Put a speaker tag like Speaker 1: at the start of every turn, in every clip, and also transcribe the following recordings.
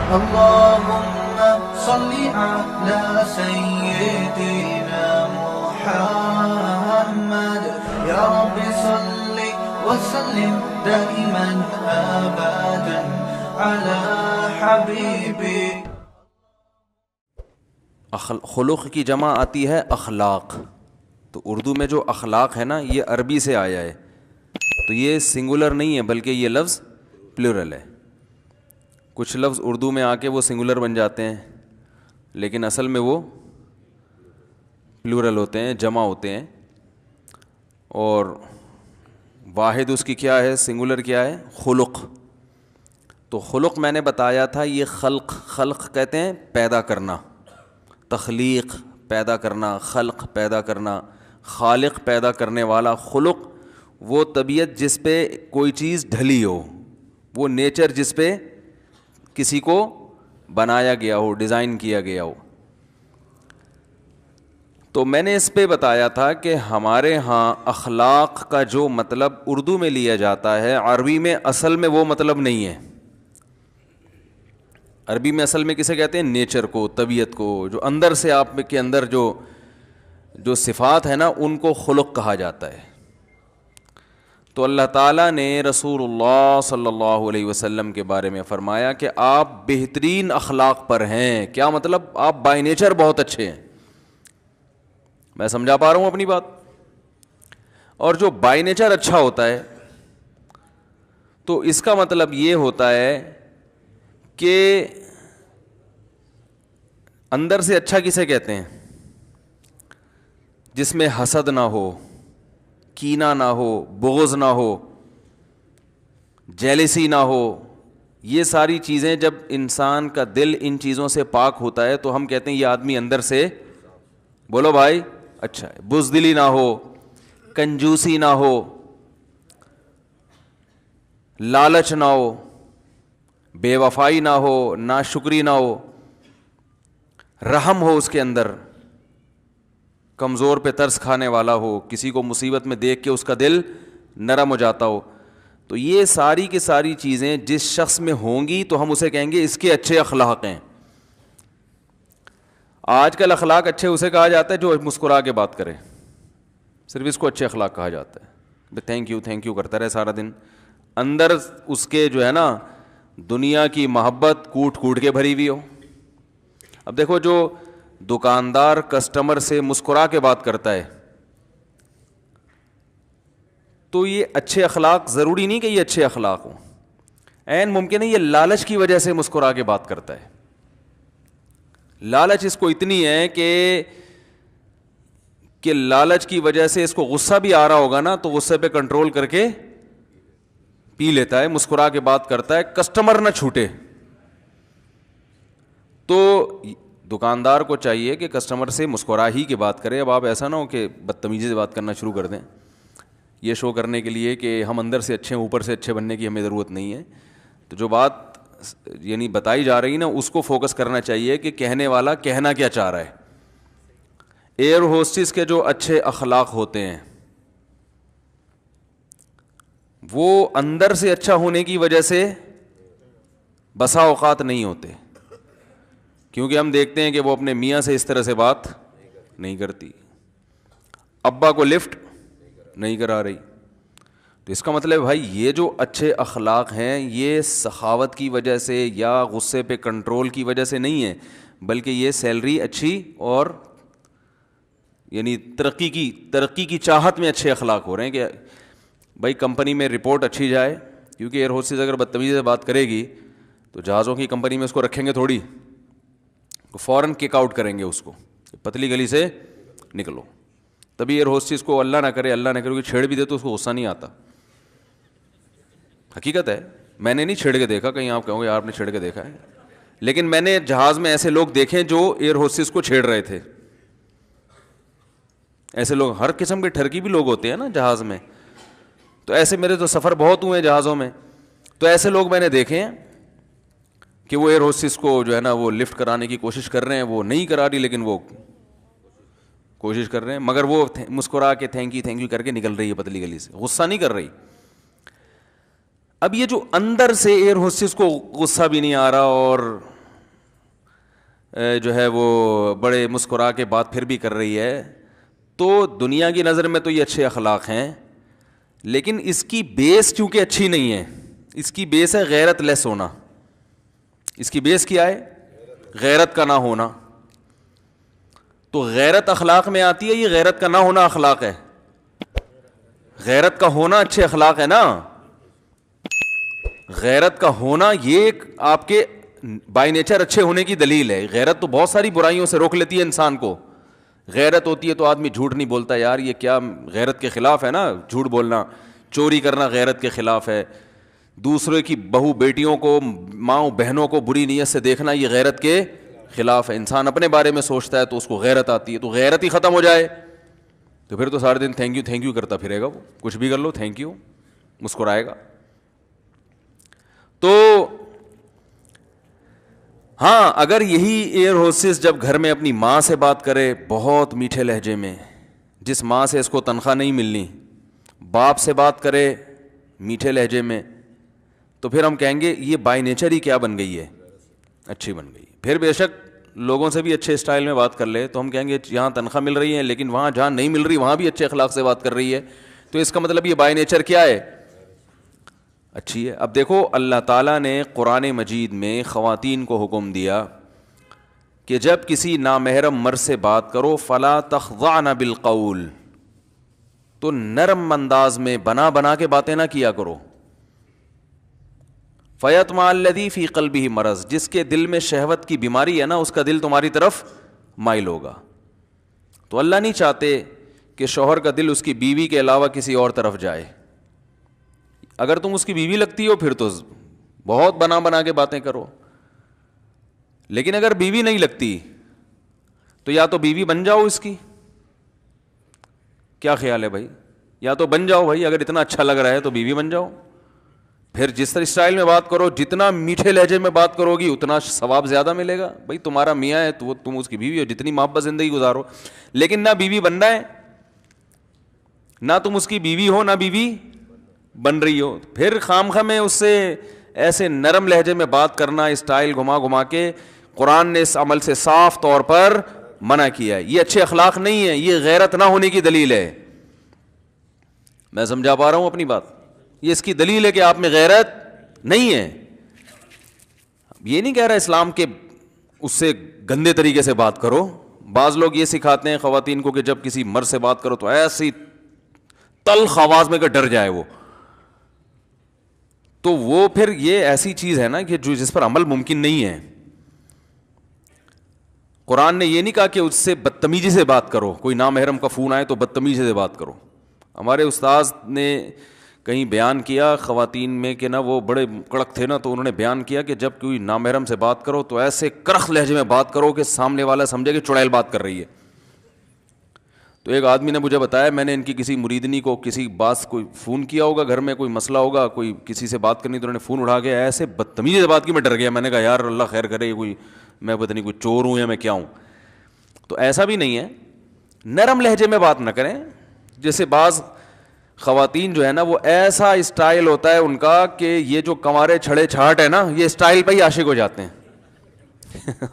Speaker 1: اللهم صل على سيدنا محمد يا رب صل وسلم دائما أبدا على حبيبك.
Speaker 2: خلق کی جمع آتی ہے اخلاق. تو اردو میں جو اخلاق ہے نا یہ عربی سے آیا ہے, تو یہ سنگولر نہیں ہے بلکہ یہ لفظ پلورل ہے. کچھ لفظ اردو میں آ کے وہ سنگولر بن جاتے ہیں لیکن اصل میں وہ پلورل ہوتے ہیں, جمع ہوتے ہیں. اور واحد اس کی کیا ہے, سنگولر کیا ہے, خلق. تو خلق میں نے بتایا تھا یہ خلق کہتے ہیں پیدا کرنا, تخلیق پیدا کرنا, خلق پیدا کرنا, خالق پیدا کرنے والا. خلق وہ طبیعت جس پہ کوئی چیز ڈھلی ہو, وہ نیچر جس پہ کسی کو بنایا گیا ہو, ڈیزائن کیا گیا ہو. تو میں نے اس پہ بتایا تھا کہ ہمارے ہاں اخلاق کا جو مطلب اردو میں لیا جاتا ہے عربی میں اصل میں وہ مطلب نہیں ہے. عربی میں اصل میں کسے کہتے ہیں, نیچر کو, طبیعت کو, جو اندر سے آپ کے اندر جو صفات ہے نا ان کو خلق کہا جاتا ہے. تو اللہ تعالیٰ نے رسول اللہ صلی اللہ علیہ وسلم کے بارے میں فرمایا کہ آپ بہترین اخلاق پر ہیں. کیا مطلب, آپ بائی نیچر بہت اچھے ہیں. میں سمجھا پا رہا ہوں اپنی بات. اور جو بائی نیچر اچھا ہوتا ہے تو اس کا مطلب یہ ہوتا ہے کہ اندر سے اچھا کسے کہتے ہیں, جس میں حسد نہ ہو, کینہ نہ ہو, بغض نہ ہو, جیلسی نہ ہو. یہ ساری چیزیں جب انسان کا دل ان چیزوں سے پاک ہوتا ہے تو ہم کہتے ہیں یہ آدمی اندر سے, بولو بھائی, اچھا ہے. بزدلی نہ ہو, کنجوسی نہ ہو, لالچ نہ ہو, بے وفائی نہ ہو, ناشکری نہ ہو, رحم ہو اس کے اندر, کمزور پہ ترس کھانے والا ہو, کسی کو مصیبت میں دیکھ کے اس کا دل نرم ہو جاتا ہو. تو یہ ساری کی ساری چیزیں جس شخص میں ہوں گی تو ہم اسے کہیں گے اس کے اچھے اخلاق ہیں. آج کل اخلاق اچھے اسے کہا جاتا ہے جو مسکرا کے بات کرے, صرف اس کو اچھے اخلاق کہا جاتا ہے. تھینک یو کرتا رہے سارا دن, اندر اس کے جو ہے نا دنیا کی محبت کوٹ کوٹ کے بھری ہوئی ہو. اب دیکھو جو دکاندار کسٹمر سے مسکرا کے بات کرتا ہے تو یہ اچھے اخلاق, ضروری نہیں کہ یہ اچھے اخلاق ہوں, عین ممکن ہے یہ لالچ کی وجہ سے مسکرا کے بات کرتا ہے. لالچ اس کو اتنی ہے کہ لالچ کی وجہ سے اس کو غصہ بھی آ رہا ہوگا نا تو غصے پہ کنٹرول کر کے پی لیتا ہے, مسکرا کے بات کرتا ہے, کسٹمر نہ چھوٹے. تو دکاندار کو چاہیے کہ کسٹمر سے مسکرا ہی کے بات کرے. اب آپ ایسا نہ ہو کہ بدتمیزی سے بات کرنا شروع کر دیں, یہ شو کرنے کے لیے کہ ہم اندر سے اچھے ہیں, اوپر سے اچھے بننے کی ہمیں ضرورت نہیں ہے. تو جو بات یعنی بتائی جا رہی نا اس کو فوکس کرنا چاہیے کہ کہنے والا کہنا کیا چاہ رہا ہے. ایئر ہوسٹس کے جو اچھے اخلاق ہوتے ہیں وہ اندر سے اچھا ہونے کی وجہ سے بسا اوقات نہیں ہوتے, کیونکہ ہم دیکھتے ہیں کہ وہ اپنے میاں سے اس طرح سے بات نہیں کرتی, ابا کو لفٹ نہیں کرا رہی. تو اس کا مطلب بھائی یہ جو اچھے اخلاق ہیں یہ سخاوت کی وجہ سے یا غصے پہ کنٹرول کی وجہ سے نہیں ہے, بلکہ یہ سیلری اچھی اور یعنی ترقی کی چاہت میں اچھے اخلاق ہو رہے ہیں کہ بھائی کمپنی میں رپورٹ اچھی جائے. کیونکہ ایئر ہوسٹس اگر بدتمیزی سے بات کرے گی تو جہازوں کی کمپنی میں اس کو رکھیں گے تھوڑی, فوراً کک آؤٹ کریں گے اس کو, پتلی گلی سے نکلو. تبھی ایئر ہوسٹس کو اللہ نہ کرے کہ چھیڑ بھی دے تو اس کو غصہ نہیں آتا. حقیقت ہے, میں نے نہیں چھیڑ کے دیکھا, کہیں آپ کہو گے آپ نے چھیڑ کے دیکھا ہے, لیکن میں نے جہاز میں ایسے لوگ دیکھے جو ایئر ہوسٹس کو چھیڑ رہے تھے. ایسے لوگ, ہر قسم کے ٹھرکی بھی لوگ ہوتے ہیں نا جہاز میں, تو ایسے میرے تو سفر بہت ہوئے جہازوں میں, تو ایسے لوگ میں نے دیکھے ہیں کہ وہ ایئر ہوسٹس کو جو ہے نا وہ لفٹ کرانے کی کوشش کر رہے ہیں, وہ نہیں کرا رہی لیکن وہ کوشش کر رہے ہیں, مگر وہ مسکرا کے تھینک یو کر کے نکل رہی ہے پتلی گلی سے, غصہ نہیں کر رہی. اب یہ جو اندر سے ایئر ہوسٹس کو غصہ بھی نہیں آ رہا اور جو ہے وہ بڑے مسکرا کے بات پھر بھی کر رہی ہے، تو دنیا کی نظر میں تو یہ اچھے اخلاق ہیں، لیکن اس کی بیس چونکہ اچھی نہیں ہے، اس کی بیس ہے غیرت لیس ہونا. اس کی بیس کیا ہے؟ غیرت کا نہ ہونا. تو غیرت اخلاق میں آتی ہے، یہ غیرت کا نہ ہونا اخلاق ہے. غیرت کا ہونا اچھے اخلاق ہے نا. غیرت کا ہونا یہ آپ کے بائی نیچر اچھے ہونے کی دلیل ہے. غیرت تو بہت ساری برائیوں سے روک لیتی ہے انسان کو. غیرت ہوتی ہے تو آدمی جھوٹ نہیں بولتا. یار یہ کیا غیرت کے خلاف ہے نا جھوٹ بولنا. چوری کرنا غیرت کے خلاف ہے. دوسرے کی بہو بیٹیوں کو، ماں بہنوں کو بری نیت سے دیکھنا یہ غیرت کے خلاف ہے. انسان اپنے بارے میں سوچتا ہے تو اس کو غیرت آتی ہے. تو غیرت ہی ختم ہو جائے تو پھر تو سارے دن تھینک یو کرتا پھرے گا. وہ کچھ بھی کر لو تھینک یو مسکرائے گا. تو ہاں، اگر یہی ایئر ہوسٹس جب گھر میں اپنی ماں سے بات کرے بہت میٹھے لہجے میں، جس ماں سے اس کو تنخواہ نہیں ملنی، باپ سے بات کرے میٹھے لہجے میں، تو پھر ہم کہیں گے یہ بائی نیچر ہی کیا بن گئی ہے؟ اچھی بن گئی. پھر بے شک لوگوں سے بھی اچھے اسٹائل میں بات کر لے تو ہم کہیں گے یہاں تنخواہ مل رہی ہے لیکن وہاں جہاں نہیں مل رہی وہاں بھی اچھے اخلاق سے بات کر رہی ہے. تو اس کا مطلب یہ بائی نیچر کیا ہے؟ اچھی ہے. اب دیکھو اللہ تعالیٰ نے قرآن مجید میں خواتین کو حکم دیا کہ جب کسی نامحرم مرد سے بات کرو فلا تخضعن بالقول، تو نرم انداز میں بنا کے باتیں نہ کیا کرو. فیطمع الذی فی قلبہ مرض، جس کے دل میں شہوت کی بیماری ہے نا اس کا دل تمہاری طرف مائل ہوگا. تو اللہ نہیں چاہتے کہ شوہر کا دل اس کی بیوی کے علاوہ کسی اور طرف جائے. اگر تم اس کی بیوی لگتی ہو پھر تو بہت بنا کے باتیں کرو، لیکن اگر بیوی نہیں لگتی تو یا تو بیوی بن جاؤ اس کی. کیا خیال ہے بھائی؟ یا تو بن جاؤ بھائی، اگر اتنا اچھا لگ رہا ہے تو بیوی بن جاؤ. پھر جس طرح اسٹائل میں بات کرو، جتنا میٹھے لہجے میں بات کرو گی اتنا ثواب زیادہ ملے گا. بھائی تمہارا میاں ہے تو تم اس کی بیوی ہو، جتنی محبت زندگی گزارو. لیکن نہ بیوی بننا ہے، نہ تم اس کی بیوی ہو، نہ بیوی بن رہی ہو، پھر خواہ میں اس سے ایسے نرم لہجے میں بات کرنا، اسٹائل گھما کے، قرآن نے اس عمل سے صاف طور پر منع کیا ہے. یہ اچھے اخلاق نہیں ہے، یہ غیرت نہ ہونے کی دلیل ہے. میں سمجھا پا رہا ہوں اپنی بات؟ یہ اس کی دلیل ہے کہ آپ میں غیرت نہیں ہے. یہ نہیں کہہ رہا اسلام کے اس سے گندے طریقے سے بات کرو. بعض لوگ یہ سکھاتے ہیں خواتین کو کہ جب کسی مرد سے بات کرو تو ایسی تلخ آواز میں کہ ڈر جائے وہ. تو وہ پھر یہ ایسی چیز ہے نا کہ جس پر عمل ممکن نہیں ہے. قرآن نے یہ نہیں کہا کہ اس سے بدتمیزی سے بات کرو، کوئی نامحرم کا فون آئے تو بدتمیزی سے بات کرو. ہمارے استاذ نے کہیں بیان کیا خواتین میں کہ نا وہ بڑے کڑک تھے نا، تو انہوں نے بیان کیا کہ جب کوئی نامحرم سے بات کرو تو ایسے کرخ لہجے میں بات کرو کہ سامنے والا سمجھے کہ چڑیل بات کر رہی ہے. تو ایک آدمی نے مجھے بتایا، میں نے ان کی کسی مریدنی کو کسی بات کوئی فون کیا ہوگا، گھر میں کوئی مسئلہ ہوگا، کوئی کسی سے بات کرنی، تو انہوں نے فون اٹھا کے ایسے بدتمیزی سے بات کی، میں ڈر گیا. میں نے کہا یار اللہ خیر کرے، کوئی میں پتہ نہیں کوئی چور ہوں یا میں کیا ہوں. تو ایسا بھی نہیں ہے، نرم لہجے میں بات نہ کریں. جیسے بعض خواتین جو ہے نا وہ ایسا اسٹائل ہوتا ہے ان کا کہ یہ جو کنوارے چھڑے چھاٹ ہے نا یہ اسٹائل پہ ہی عاشق ہو جاتے ہیں.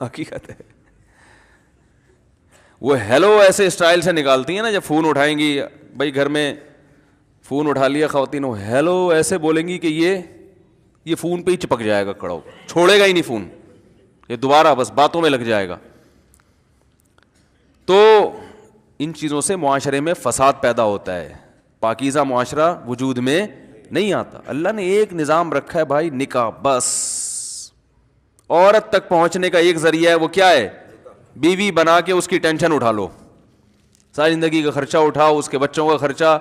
Speaker 2: حقیقت ہے. وہ ہیلو ایسے اسٹائل سے نکالتی ہیں نا جب فون اٹھائیں گی. بھائی گھر میں فون اٹھا لیا خواتین، وہ ہیلو ایسے بولیں گی کہ یہ فون پہ ہی چپک جائے گا، کڑا چھوڑے گا ہی نہیں فون، یہ دوبارہ بس باتوں میں لگ جائے گا. تو ان چیزوں سے معاشرے میں فساد پیدا ہوتا ہے، پاکیزہ معاشرہ وجود میں نہیں آتا. اللہ نے ایک نظام رکھا ہے بھائی، نکاح. بس عورت تک پہنچنے کا ایک ذریعہ ہے، وہ کیا ہے؟ بیوی بنا کے اس کی ٹینشن اٹھا لو، ساری زندگی کا خرچہ اٹھاؤ، اس کے بچوں کا خرچہ،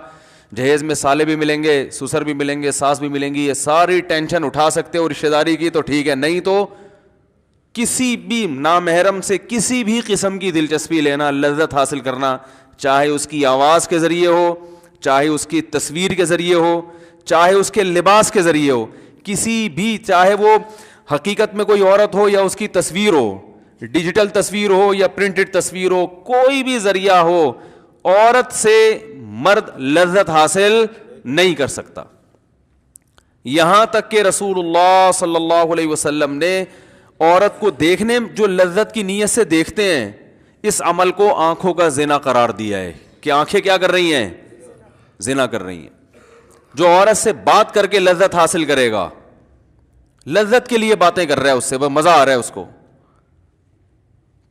Speaker 2: جہیز میں سالے بھی ملیں گے، سسر بھی ملیں گے، ساس بھی ملیں گی، یہ ساری ٹینشن اٹھا سکتے ہو رشتہ داری کی تو ٹھیک ہے. نہیں تو کسی بھی نامحرم سے کسی بھی قسم کی دلچسپی لینا، لذت حاصل کرنا، چاہے اس کی آواز کے ذریعے ہو، چاہے اس کی تصویر کے ذریعے ہو، چاہے اس کے لباس کے ذریعے ہو، کسی بھی، چاہے وہ حقیقت میں کوئی عورت ہو یا اس کی تصویر ہو، ڈیجیٹل تصویر ہو یا پرنٹڈ تصویر ہو، کوئی بھی ذریعہ ہو، عورت سے مرد لذت حاصل نہیں کر سکتا. یہاں تک کہ رسول اللہ صلی اللہ علیہ وسلم نے عورت کو دیکھنے جو لذت کی نیت سے دیکھتے ہیں, اس عمل کو آنکھوں کا زنا قرار دیا ہے کہ آنکھیں کیا کر رہی ہیں, زنا کر رہی ہیں. جو عورت سے بات کر کے لذت حاصل کرے گا, لذت کے لیے باتیں کر رہا ہے, اس سے مزہ آ رہا ہے اس کو,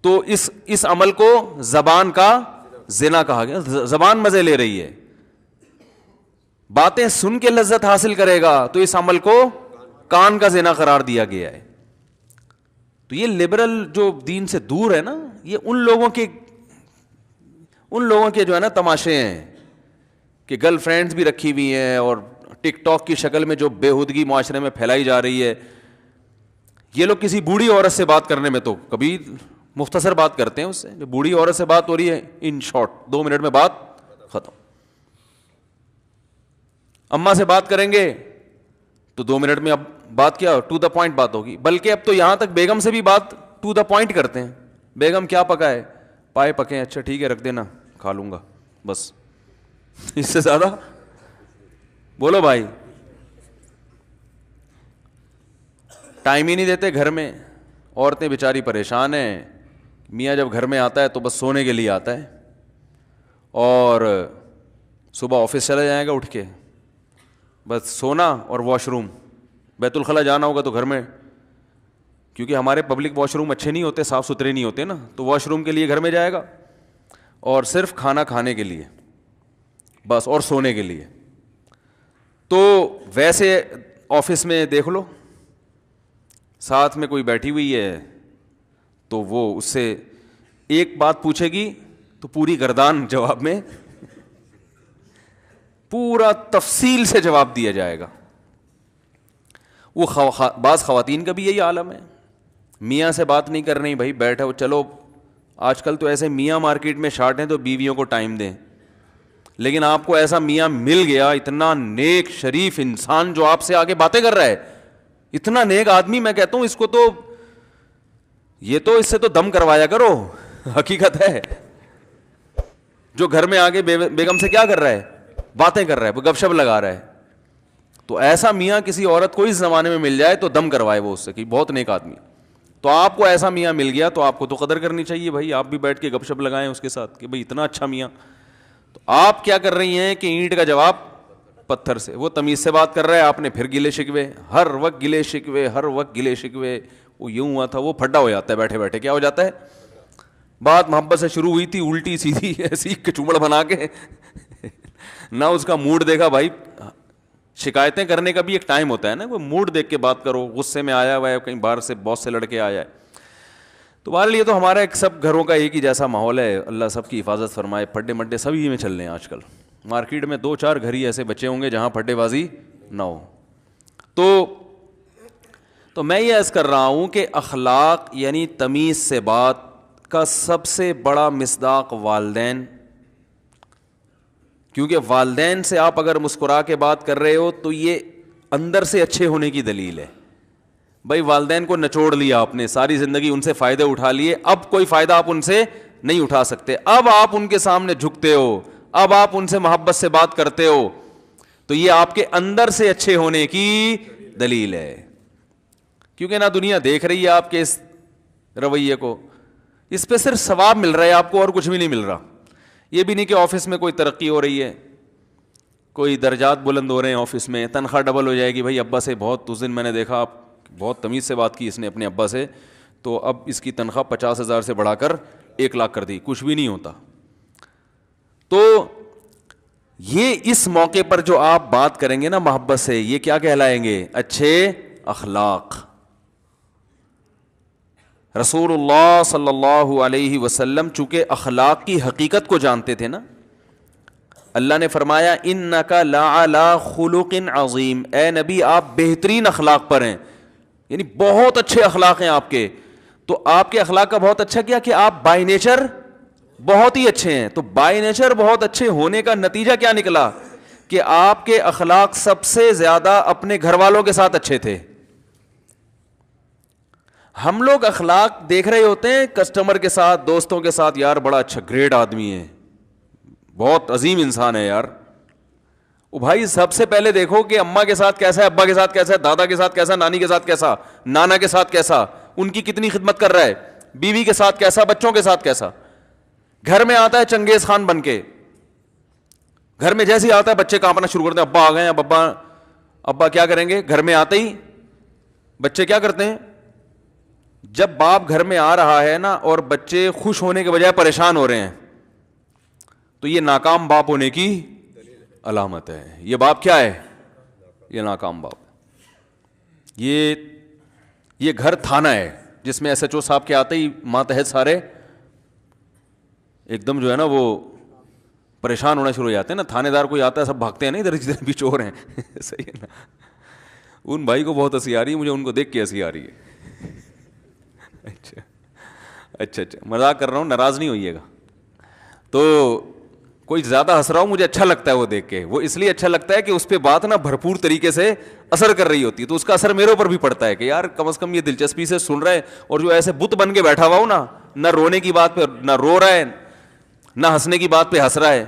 Speaker 2: تو اس عمل کو زبان کا زنا کہا گیا. زبان مزے لے رہی ہے, باتیں سن کے لذت حاصل کرے گا, تو اس عمل کو کان کا زنا قرار دیا گیا ہے. تو یہ لبرل جو دین سے دور ہے نا, یہ ان لوگوں کے جو ہے نا تماشے ہیں کہ گرل فرینڈز بھی رکھی ہوئی ہیں اور ٹک ٹاک کی شکل میں جو بےہودگی معاشرے میں پھیلائی جا رہی ہے. یہ لوگ کسی بوڑھی عورت سے بات کرنے میں تو کبھی مختصر بات کرتے ہیں, اس سے بوڑھی عورت سے بات ہو رہی ہے ان شارٹ 2 منٹ میں بات ختم. اماں سے بات کریں گے تو 2 منٹ میں اب بات کیا, ٹو دا پوائنٹ بات ہوگی. بلکہ اب تو یہاں تک بیگم سے بھی بات ٹو دا پوائنٹ کرتے ہیں. بیگم کیا پکا ہے, پائے پکے, اچھا ٹھیک ہے رکھ دینا کھا لوں گا, بس. اس سے زیادہ بولو بھائی, ٹائم ہی نہیں دیتے گھر میں. عورتیں بیچاری پریشان ہیں, میاں جب گھر میں آتا ہے تو بس سونے کے لیے آتا ہے, اور صبح آفس چلا جائے گا اٹھ کے, بس سونا اور واش روم. بیت الخلا جانا ہوگا تو گھر میں, کیونکہ ہمارے پبلک واش روم اچھے نہیں ہوتے, صاف ستھرے نہیں ہوتے نا, تو واش روم کے لیے گھر میں جائے گا, اور صرف کھانا کھانے کے لیے بس, اور سونے کے لیے. تو ویسے آفس میں دیکھ لو, ساتھ میں کوئی بیٹھی ہوئی ہے تو وہ اس سے ایک بات پوچھے گی تو پوری گردان جواب میں پورا تفصیل سے جواب دیا جائے گا. وہ بعض خواتین کا بھی یہی عالم ہے, میاں سے بات نہیں کرنی, بھائی بیٹھو چلو. آج کل تو ایسے میاں مارکیٹ میں شارٹ ہیں تو بیویوں کو ٹائم دیں, لیکن آپ کو ایسا میاں مل گیا, اتنا نیک شریف انسان جو آپ سے آگے باتیں کر رہا ہے, اتنا نیک آدمی, میں کہتا ہوں اس کو تو, یہ تو اس سے تو دم کروایا کرو. حقیقت ہے, جو گھر میں آگے بیگم سے کیا کر رہا ہے, باتیں کر رہا ہے, گپ شپ لگا رہا ہے. تو ایسا میاں کسی عورت کو اس زمانے میں مل جائے تو دم کروائے وہ اس سے کہ بہت نیک آدمی. تو آپ کو ایسا میاں مل گیا تو آپ کو تو قدر کرنی چاہیے بھائی, آپ بھی بیٹھ کے گپ شپ لگائیں اس کے ساتھ کہ بھائی اتنا اچھا میاں. تو آپ کیا کر رہی ہیں کہ اینٹ کا جواب پتھر سے. وہ تمیز سے بات کر رہا ہے, آپ نے پھر گلے شکوے, ہر وقت گلے شکوے, ہر وقت گلے شکوے. وہ یوں ہوا تھا, وہ پھڈا ہو جاتا ہے بیٹھے بیٹھے. کیا ہو جاتا ہے, بات محبت سے شروع ہوئی تھی, الٹی سیدھی ایسی کچومڑ بنا کے نہ اس کا موڈ دیکھا. بھائی شکایتیں کرنے کا بھی ایک ٹائم ہوتا ہے نا, وہ موڈ دیکھ کے بات کرو. غصے میں آیا ہوا ہے, کہیں باہر سے باس سے لڑ کے آیا ہے. تو بہرحال یہ تو ہمارا ایک سب گھروں کا ایک ہی جیسا ماحول ہے, اللہ سب کی حفاظت فرمائے. پھڈے مڈے سبھی میں چل رہے ہیں آج کل. مارکیٹ میں 2-4 گھر ہی ایسے بچے ہوں گے جہاں پھڈے بازی نہ ہو. تو میں یہ عرض کر رہا ہوں کہ اخلاق یعنی تمیز سے بات کا سب سے بڑا مصداق والدین. کیونکہ والدین سے آپ اگر مسکرا کے بات کر رہے ہو تو یہ اندر سے اچھے ہونے کی دلیل ہے. بھائی والدین کو نچوڑ لیا آپ نے, ساری زندگی ان سے فائدے اٹھا لیے, اب کوئی فائدہ آپ ان سے نہیں اٹھا سکتے. اب آپ ان کے سامنے جھکتے ہو, اب آپ ان سے محبت سے بات کرتے ہو, تو یہ آپ کے اندر سے اچھے ہونے کی دلیل ہے. کیونکہ نہ دنیا دیکھ رہی ہے آپ کے اس رویے کو, اس پہ صرف ثواب مل رہا ہے آپ کو اور کچھ بھی نہیں مل رہا. یہ بھی نہیں کہ آفس میں کوئی ترقی ہو رہی ہے, کوئی درجات بلند ہو رہے ہیں آفس میں, تنخواہ ڈبل ہو جائے گی. بھائی ابا سے بہت, اس دن میں نے دیکھا آپ بہت تمیز سے بات کی اس نے اپنے ابا سے, تو اب اس کی تنخواہ 50,000 سے بڑھا کر 1 لاکھ کر دی. کچھ بھی نہیں ہوتا. تو یہ اس موقع پر جو آپ بات کریں گے نا محبت سے, یہ کیا کہلائیں گے, اچھے اخلاق. رسول اللہ صلی اللہ علیہ وسلم چونکہ اخلاق کی حقیقت کو جانتے تھے نا, اللہ نے فرمایا انک لعلی خلق عظیم, اے نبی آپ بہترین اخلاق پر ہیں, یعنی بہت اچھے اخلاق ہیں آپ کے. تو آپ کے اخلاق کا بہت اچھا کیا کہ آپ بائی نیچر بہت ہی اچھے ہیں. تو بائی نیچر بہت اچھے ہونے کا نتیجہ کیا نکلا کہ آپ کے اخلاق سب سے زیادہ اپنے گھر والوں کے ساتھ اچھے تھے. ہم لوگ اخلاق دیکھ رہے ہوتے ہیں کسٹمر کے ساتھ, دوستوں کے ساتھ, یار بڑا اچھا گریٹ آدمی ہے, بہت عظیم انسان ہے یار. وہ بھائی سب سے پہلے دیکھو کہ اماں کے ساتھ کیسا ہے, ابا کے ساتھ کیسا ہے, دادا کے ساتھ کیسا, نانی کے ساتھ کیسا, نانا کے ساتھ کیسا. ان کی کتنی خدمت کر رہا ہے, بیوی کے ساتھ کیسا, بچوں کے ساتھ کیسا. گھر میں آتا ہے چنگیز خان بن کے, گھر میں جیسے ہی آتا ہے بچے کانپنا شروع کرتے ہیں, ابا آ گئے ہیں, اب ابا کیا کریں گے. گھر میں آتے ہی بچے کیا کرتے ہیں, جب باپ گھر میں آ رہا ہے نا اور بچے خوش ہونے کے بجائے پریشان ہو رہے ہیں, تو یہ ناکام باپ ہونے کی علامت ہے. یہ باپ کیا ہے, یہ ناکام باپ. یہ گھر تھانہ ہے جس میں ایس ایچ او صاحب کے آتے ہی ماتحت سارے ایک دم جو ہے نا وہ پریشان ہونا شروع ہو جاتے ہیں نا. تھانے دار کوئی آتا ہے سب بھاگتے ہیں نا ادھر جدھر بھی چور ہیں. صحیح ہے نا. ان بھائی کو بہت ہنسی آ رہی ہے, مجھے ان کو دیکھ کے ہنسی آ رہی ہے. اچھا اچھا اچھا, مذاق کر رہا ہوں, ناراض نہیں ہوئیے گا. تو کوئی زیادہ ہنس رہا ہو مجھے اچھا لگتا ہے وہ دیکھ کے, وہ اس لیے اچھا لگتا ہے کہ اس پہ بات نا بھرپور طریقے سے اثر کر رہی ہوتی ہے, تو اس کا اثر میرے اوپر بھی پڑتا ہے کہ یار کم از کم یہ دلچسپی سے سن رہا ہے. اور جو ایسے بت بن کے بیٹھا ہوا ہو نا, نہ رونے کی بات پہ نہ رو رہا ہے, نہ ہنسنے کی بات پہ ہنس رہا ہے,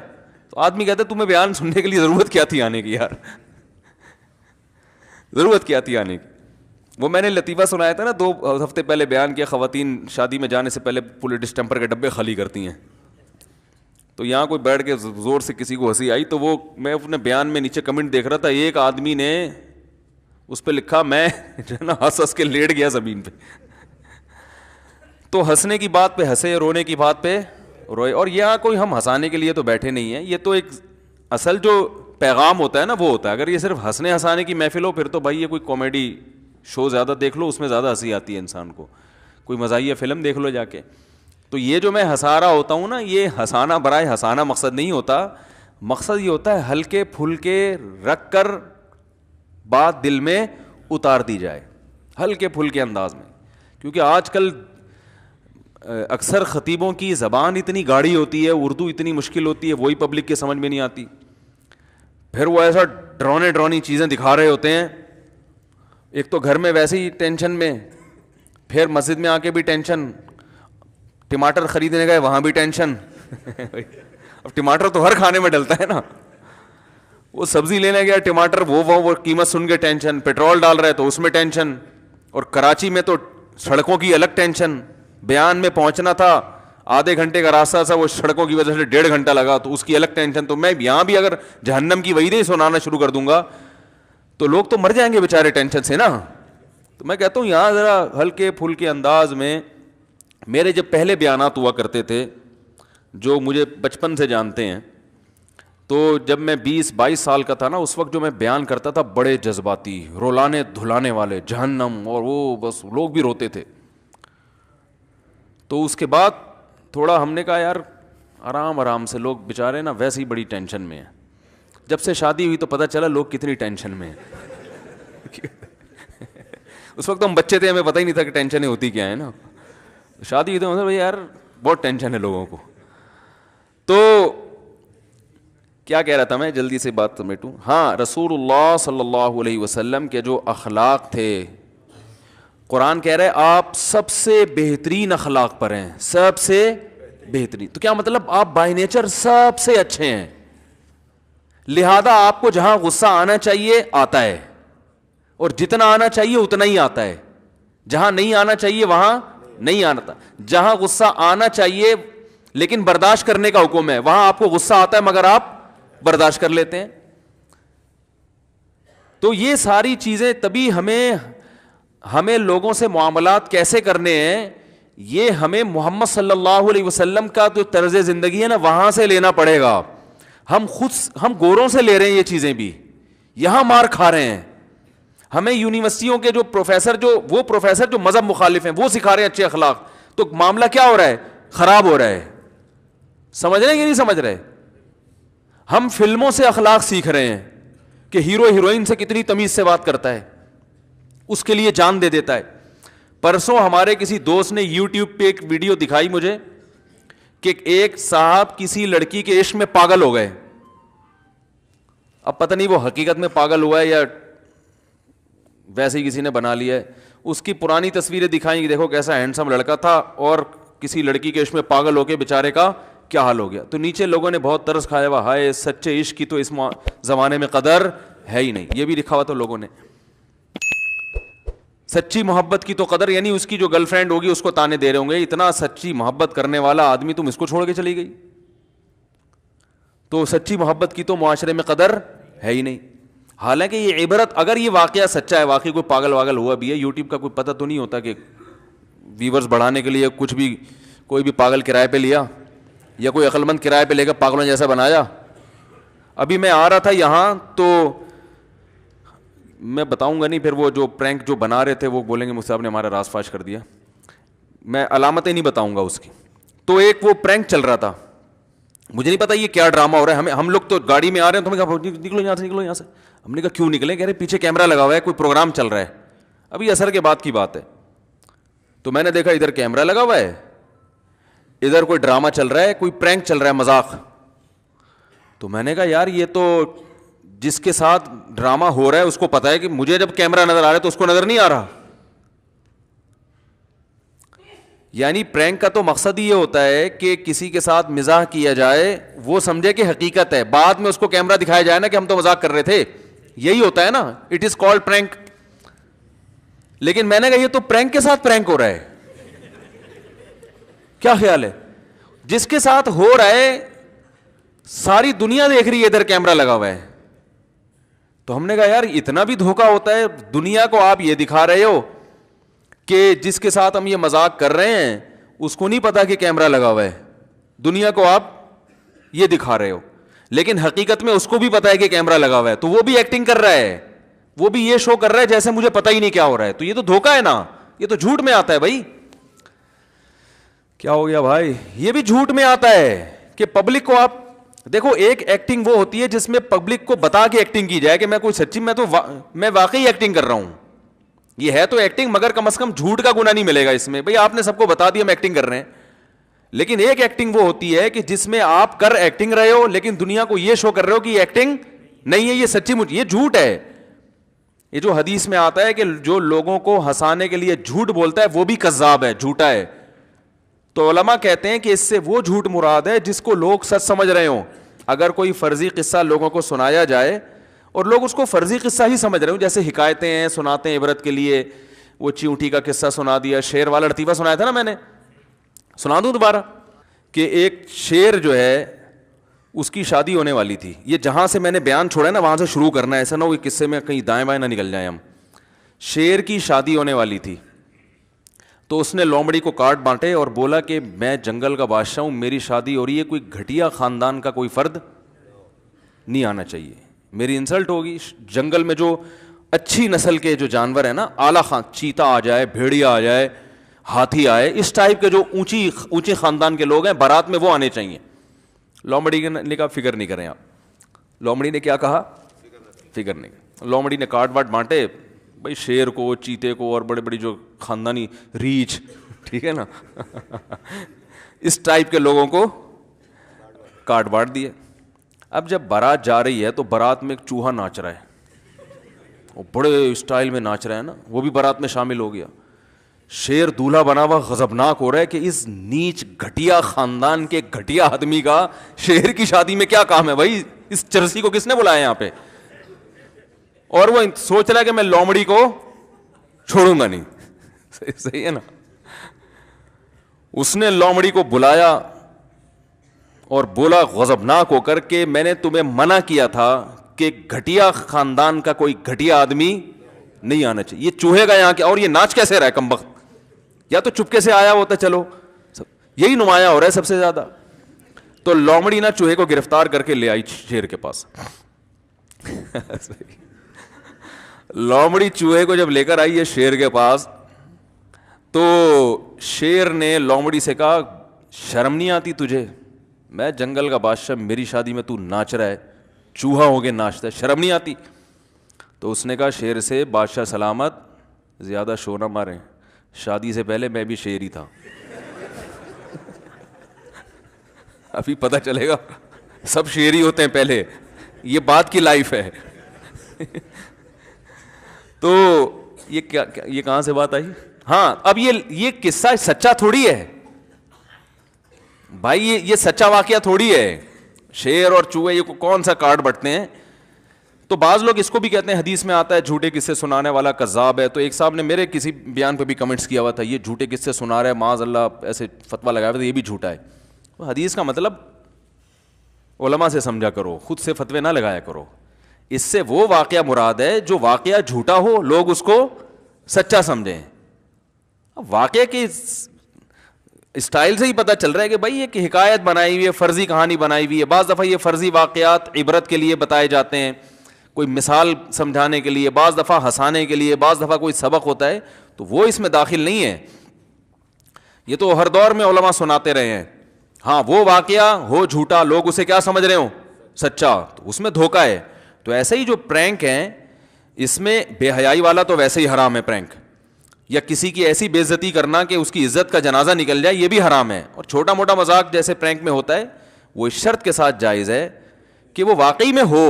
Speaker 2: تو آدمی کہتا ہے تمہیں بیان سننے کے لیے ضرورت کیا تھی آنے کی یار, ضرورت کیا تھی آنے کی. وہ میں نے لطیفہ سنایا تھا نا 2 ہفتے پہلے بیان کیا, خواتین شادی میں جانے سے پہلے پورے ڈسٹمپر کے ڈبے خالی کرتی ہیں. تو یہاں کوئی بیٹھ کے زور سے کسی کو ہنسی آئی, تو وہ میں اپنے بیان میں نیچے کمنٹ دیکھ رہا تھا, ایک آدمی نے اس پہ لکھا میں جو ہے نا ہنس کے لیٹ گیا زمین پہ. تو ہنسنے کی بات پہ ہنسے, رونے کی بات پہ روئے. اور یہاں کوئی ہم ہنسانے کے لیے تو بیٹھے نہیں ہیں, یہ تو ایک اصل جو پیغام ہوتا ہے نا وہ ہوتا ہے. اگر یہ صرف ہنسنے ہنسانے کی محفل ہو پھر تو بھائی یہ کوئی کامیڈی شو زیادہ دیکھ لو, اس میں زیادہ ہنسی آتی ہے انسان کو. کوئی مزاحیہ فلم دیکھ لو جا کے. تو یہ جو میں ہنسا رہا ہوتا ہوں نا, یہ ہنسانا برائے ہنسانا مقصد نہیں ہوتا. مقصد یہ ہوتا ہے ہلکے پھلکے رکھ کر بات دل میں اتار دی جائے, ہلکے پھلکے انداز میں. کیونکہ آج کل اکثر خطیبوں کی زبان اتنی گاڑی ہوتی ہے, اردو اتنی مشکل ہوتی ہے, وہی پبلک کے سمجھ میں نہیں آتی. پھر وہ ایسا ڈرونی چیزیں دکھا رہے ہوتے ہیں. ایک تو گھر میں ویسے ہی ٹینشن میں, پھر مسجد میں آ کے بھی ٹینشن, ٹماٹر خریدنے گئے وہاں بھی ٹینشن. اب ٹماٹر تو ہر کھانے میں ڈلتا ہے نا, وہ سبزی لینے گیا ٹماٹر, وہ قیمت سن کے ٹینشن, پیٹرول ڈال رہے تو اس میں ٹینشن. اور کراچی میں تو سڑکوں کی الگ ٹینشن. بیان میں پہنچنا تھا, آدھے گھنٹے کا راستہ تھا, وہ سڑکوں کی وجہ سے 1.5 گھنٹہ لگا, تو اس کی الگ ٹینشن. تو میں یہاں بھی اگر جہنم کی وعیدیں سنانا شروع کر دوں گا تو لوگ تو مر جائیں گے بیچارے ٹینشن سے نا. تو میں کہتا ہوں یہاں ذرا ہلکے پھلکے انداز میں. میرے جب پہلے بیانات ہوا کرتے تھے, جو مجھے بچپن سے جانتے ہیں, تو جب میں 20-22 سال کا تھا نا, اس وقت جو میں بیان کرتا تھا بڑے جذباتی, رولانے دھلانے والے, جہنم, اور وہ بس لوگ بھی روتے تھے. تو اس کے بعد تھوڑا ہم نے کہا یار آرام آرام سے, لوگ بیچارے نا ویسے ہی بڑی ٹینشن میں ہیں. جب سے شادی ہوئی تو پتہ چلا لوگ کتنی ٹینشن میں ہیں. اس وقت ہم بچے تھے, ہمیں پتہ ہی نہیں تھا کہ ٹینشنیں ہوتی کیا ہیں نا. شادی ہوئی تو بھائی یار بہت ٹینشن ہے لوگوں کو. تو کیا کہہ رہا تھا میں, جلدی سے بات سمیٹوں. ہاں, رسول اللہ صلی اللہ علیہ وسلم کے جو اخلاق تھے, قرآن کہہ رہے آپ سب سے بہترین اخلاق پر ہیں, سب سے بہترین. تو کیا مطلب آپ بائی نیچر سب سے اچھے ہیں, لہذا آپ کو جہاں غصہ آنا چاہیے آتا ہے, اور جتنا آنا چاہیے اتنا ہی آتا ہے. جہاں نہیں آنا چاہیے وہاں نہیں آنا. جہاں غصہ آنا چاہیے لیکن برداشت کرنے کا حکم ہے, وہاں آپ کو غصہ آتا ہے مگر آپ برداشت کر لیتے ہیں. تو یہ ساری چیزیں تبھی ہمیں لوگوں سے معاملات کیسے کرنے ہیں, یہ ہمیں محمد صلی اللہ علیہ وسلم کا جو طرز زندگی ہے نا وہاں سے لینا پڑے گا. ہم گوروں سے لے رہے ہیں یہ چیزیں بھی, یہاں مار کھا رہے ہیں. ہمیں یونیورسٹیوں کے جو پروفیسر جو مذہب مخالف ہیں وہ سکھا رہے ہیں اچھے اخلاق, تو معاملہ کیا ہو رہا ہے, خراب ہو رہا ہے. سمجھ رہے ہیں کہ نہیں سمجھ رہے؟ ہم فلموں سے اخلاق سیکھ رہے ہیں کہ ہیرو ہیروئن سے کتنی تمیز سے بات کرتا ہے, اس کے لیے جان دے دیتا ہے. پرسوں ہمارے کسی دوست نے یوٹیوب پہ ایک ویڈیو دکھائی مجھے کہ ایک صاحب کسی لڑکی کے عشق میں پاگل ہو گئے. اب پتہ نہیں وہ حقیقت میں پاگل ہوا ہے یا ویسے ہی کسی نے بنا لیا ہے. اس کی پرانی تصویریں دکھائیں کہ دیکھو کیسا ہینڈسم لڑکا تھا اور کسی لڑکی کے عشق میں پاگل ہو کے بیچارے کا کیا حال ہو گیا. تو نیچے لوگوں نے بہت ترس کھایا ہوا, ہائے سچے عشق کی تو اس زمانے میں قدر ہے ہی نہیں. یہ بھی لکھا ہوا تو لوگوں نے. سچی محبت کی تو قدر, یعنی اس کی جو گرل فرینڈ ہوگی اس کو تانے دے رہے ہوں گے, اتنا سچی محبت کرنے والا آدمی تم اس کو چھوڑ کے چلی گئی. تو سچی محبت کی تو معاشرے میں قدر ہے ہی نہیں. حالانکہ یہ عبرت, اگر یہ واقعہ سچا ہے, واقعی کوئی پاگل واگل ہوا بھی ہے, یوٹیوب کا کوئی پتہ تو نہیں ہوتا کہ ویورز بڑھانے کے لیے کچھ بھی کوئی بھی پاگل کرائے پہ لیا یا کوئی عقل مند کرائے پہ لے کر پاگلوں جیسا بنایا. ابھی میں آ رہا تھا یہاں تو میں بتاؤں گا نہیں, پھر وہ جو پرینک جو بنا رہے تھے وہ بولیں گے مجھ سے آپ نے ہمارا راز فاش کر دیا, میں علامتیں نہیں بتاؤں گا اس کی. تو ایک وہ پرینک چل رہا تھا, مجھے نہیں پتا یہ کیا ڈرامہ ہو رہا ہے. ہم لوگ تو گاڑی میں آ رہے ہیں تو ہمیں کہا نکلو یہاں سے, نکلو یہاں سے. ہم نے کہا کیوں نکلیں, کہہ رہے پیچھے کیمرہ لگا ہوا ہے, کوئی پروگرام چل رہا ہے. ابھی عصر کے بعد کی بات ہے. تو میں نے دیکھا ادھر کیمرہ لگا ہوا ہے, ادھر کوئی ڈرامہ چل رہا ہے, کوئی پرینک چل رہا ہے, مذاق. تو میں نے کہا یار یہ تو جس کے ساتھ ڈرامہ ہو رہا ہے اس کو پتا ہے کہ مجھے جب کیمرہ نظر آ رہا ہے تو اس کو نظر نہیں آ رہا. یعنی پرینک کا تو مقصد ہی یہ ہوتا ہے کہ کسی کے ساتھ مزاح کیا جائے, وہ سمجھے کہ حقیقت ہے, بعد میں اس کو کیمرہ دکھایا جائے نا کہ ہم تو مذاق کر رہے تھے. یہی ہوتا ہے نا, اٹ از کالڈ پرینک. لیکن میں نے کہا یہ تو پرینک کے ساتھ پرینک ہو رہا ہے. کیا خیال ہے, جس کے ساتھ ہو رہا ہے ساری دنیا دیکھ رہی ہے, ادھر کیمرہ لگا ہوا ہے. تو ہم نے کہا یار اتنا بھی دھوکہ ہوتا ہے, دنیا کو آپ یہ دکھا رہے ہو کہ جس کے ساتھ ہم یہ مذاق کر رہے ہیں اس کو نہیں پتا کہ کیمرہ لگا ہوا ہے, دنیا کو آپ یہ دکھا رہے ہو, لیکن حقیقت میں اس کو بھی پتا ہے کہ کیمرہ لگا ہوا ہے, تو وہ بھی ایکٹنگ کر رہا ہے, وہ بھی یہ شو کر رہا ہے جیسے مجھے پتا ہی نہیں کیا ہو رہا ہے. تو یہ تو دھوکہ ہے نا, یہ تو جھوٹ میں آتا ہے بھائی. کیا ہو گیا بھائی, یہ بھی جھوٹ میں آتا ہے کہ پبلک کو آپ دیکھو, ایک ایکٹنگ وہ ہوتی ہے جس میں پبلک کو بتا کے ایکٹنگ کی جائے کہ میں کوئی سچی میں واقعی ایکٹنگ کر رہا ہوں. یہ ہے تو ایکٹنگ, مگر کم از کم جھوٹ کا گناہ نہیں ملے گا اس میں. بھئی آپ نے سب کو بتا دیا ہم ایکٹنگ کر رہے ہیں, لیکن ایک ایکٹنگ وہ ہوتی ہے کہ جس میں آپ کر ایکٹنگ رہے ہو لیکن دنیا کو یہ شو کر رہے ہو کہ یہ ایکٹنگ نہیں ہے, یہ سچی مجھ, یہ جھوٹ ہے. یہ جو حدیث میں آتا ہے کہ جو لوگوں کو ہنسانے کے لیے جھوٹ بولتا ہے وہ بھی کذاب ہے, جھوٹا ہے. تو علماء کہتے ہیں کہ اس سے وہ جھوٹ مراد ہے جس کو لوگ سچ سمجھ رہے ہوں. اگر کوئی فرضی قصہ لوگوں کو سنایا جائے اور لوگ اس کو فرضی قصہ ہی سمجھ رہے ہوں, جیسے حکایتیں ہیں سناتے ہیں عبرت کے لیے, وہ چیونٹی کا قصہ سنا دیا, شیر والا لطیفہ سنایا تھا نا میں نے, سنا دوں دوبارہ, کہ ایک شیر جو ہے اس کی شادی ہونے والی تھی. یہ جہاں سے میں نے بیان چھوڑا ہے نا وہاں سے شروع کرنا ہے, ایسا نہ ہو کہ قصے میں کہیں دائیں بائیں نہ نکل جائیں ہم. شیر کی شادی ہونے والی تھی تو اس نے لومڑی کو کارڈ بانٹے اور بولا کہ میں جنگل کا بادشاہ ہوں, میری شادی ہو رہی ہے, کوئی گھٹیا خاندان کا کوئی فرد نہیں آنا چاہیے, میری انسلٹ ہوگی. جنگل میں جو اچھی نسل کے جو جانور ہیں نا, اعلیٰ چیتا آ جائے, بھیڑیا آ جائے, ہاتھی آئے, اس ٹائپ کے جو اونچے خاندان کے لوگ ہیں بارات میں وہ آنے چاہیے. لومڑی نے کہا فکر نہیں کریں آپ. لومڑی نے کیا کہا, فکر نہیں. لومڑی نے کارڈ واٹ بانٹے, بھائی شیر کو, چیتے کو اور بڑے بڑی جو خاندانی ریچھ, ٹھیک ہے نا, اس ٹائپ کے لوگوں کو کارڈ بانٹ دیے. اب جب بارات جا رہی ہے تو بارات میں ایک چوہا ناچ رہا ہے, وہ بڑے اسٹائل میں ناچ رہا ہے نا, وہ بھی بارات میں شامل ہو گیا. شیر دولہا بنا ہوا غضبناک ہو رہا ہے کہ اس نیچ گھٹیا خاندان کے گھٹیا آدمی کا شیر کی شادی میں کیا کام ہے بھائی, اس چرسی کو کس نے بلایا یہاں پہ. اور وہ سوچ رہا ہے کہ میں لومڑی کو چھوڑوں گا نہیں. صحیح ہے نا. اس نے لومڑی کو بلایا اور بولا غضبناک ہو کر کہ میں نے تمہیں منع کیا تھا کہ گھٹیا خاندان کا کوئی گھٹیا آدمی نہیں آنا چاہیے. یہ چوہے گا یہاں کے, اور یہ ناچ کیسے رہا ہے کمبخت, یا تو چپکے سے آیا ہوتا, چلو یہی نمایاں ہو رہا ہے سب سے زیادہ. تو لومڑی نا چوہے کو گرفتار کر کے لے آئی شیر کے پاس. لومڑی چوہے کو جب لے کر آئی ہے شیر کے پاس, تو شیر نے لومڑی سے کہا شرم نہیں آتی تجھے, میں جنگل کا بادشاہ, میری شادی میں تو ناچ رہا ہے, چوہا ہو کے ناچتا ہے, شرم نہیں آتی. تو اس نے کہا شیر سے, بادشاہ سلامت, زیادہ شور نہ ماریں, شادی سے پہلے میں بھی شیر ہی تھا. ابھی پتہ چلے گا سب شیر ہی ہوتے ہیں پہلے, یہ بات کی لائف ہے. تو یہ کہاں سے بات آئی, ہاں اب یہ قصہ سچا تھوڑی ہے بھائی, یہ سچا واقعہ تھوڑی ہے. شیر اور چوہے یہ کون سا کارڈ بٹتے ہیں. تو بعض لوگ اس کو بھی کہتے ہیں، حدیث میں آتا ہے جھوٹے قصے سنانے والا کذاب ہے. تو ایک صاحب نے میرے کسی بیان پہ بھی کمنٹس کیا ہوا تھا، یہ جھوٹے قصے سنا رہا ہے معاذ اللہ، ایسے فتویٰ لگایا ہوا تھا، یہ بھی جھوٹا ہے. تو حدیث کا مطلب علماء سے سمجھا کرو، خود سے فتوے نہ لگایا کرو. اس سے وہ واقعہ مراد ہے جو واقعہ جھوٹا ہو، لوگ اس کو سچا سمجھیں. واقعہ کی اسٹائل سے ہی پتہ چل رہا ہے کہ بھائی ایک حکایت بنائی ہوئی ہے، فرضی کہانی بنائی ہوئی ہے. بعض دفعہ یہ فرضی واقعات عبرت کے لیے بتائے جاتے ہیں، کوئی مثال سمجھانے کے لیے، بعض دفعہ ہنسانے کے لیے، بعض دفعہ کوئی سبق ہوتا ہے، تو وہ اس میں داخل نہیں ہے. یہ تو ہر دور میں علماء سناتے رہے ہیں. ہاں وہ واقعہ ہو جھوٹا، لوگ اسے کیا سمجھ رہے ہوں؟ سچا، تو اس میں دھوکہ ہے. تو ایسے ہی جو پرینک ہیں، اس میں بے حیائی والا تو ویسے ہی حرام ہے پرینک، یا کسی کی ایسی بے عزتی کرنا کہ اس کی عزت کا جنازہ نکل جائے، یہ بھی حرام ہے. اور چھوٹا موٹا مذاق جیسے پرینک میں ہوتا ہے، وہ اس شرط کے ساتھ جائز ہے کہ وہ واقعی میں ہو.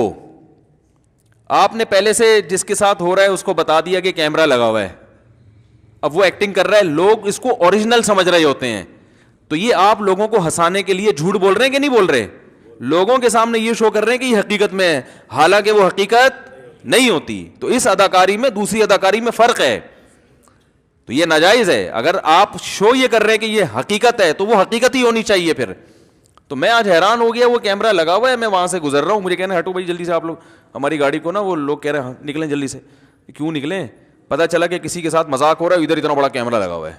Speaker 2: آپ نے پہلے سے جس کے ساتھ ہو رہا ہے اس کو بتا دیا کہ کیمرہ لگا ہوا ہے، اب وہ ایکٹنگ کر رہا ہے، لوگ اس کو اوریجنل سمجھ رہے ہوتے ہیں. تو یہ آپ لوگوں کو ہنسانے کے لیے جھوٹ بول رہے ہیں کہ نہیں بول رہے؟ لوگوں کے سامنے یہ شو کر رہے ہیں کہ یہ حقیقت میں ہے، حالانکہ وہ حقیقت نہیں ہوتی. تو اس اداکاری میں دوسری اداکاری میں فرق ہے، تو یہ ناجائز ہے. اگر آپ شو یہ کر رہے ہیں کہ یہ حقیقت ہے تو وہ حقیقت ہی ہونی چاہیے پھر. تو میں آج حیران ہو گیا، وہ کیمرہ لگا ہوا ہے، میں وہاں سے گزر رہا ہوں، مجھے کہنا ہٹو بھائی جلدی سے، آپ لوگ ہماری گاڑی کو نا، وہ لوگ کہہ رہے ہیں نکلیں جلدی سے. کیوں نکلیں؟ پتہ چلا کہ کسی کے ساتھ مذاق ہو رہا ہے، ادھر اتنا بڑا کیمرہ لگا ہوا ہے،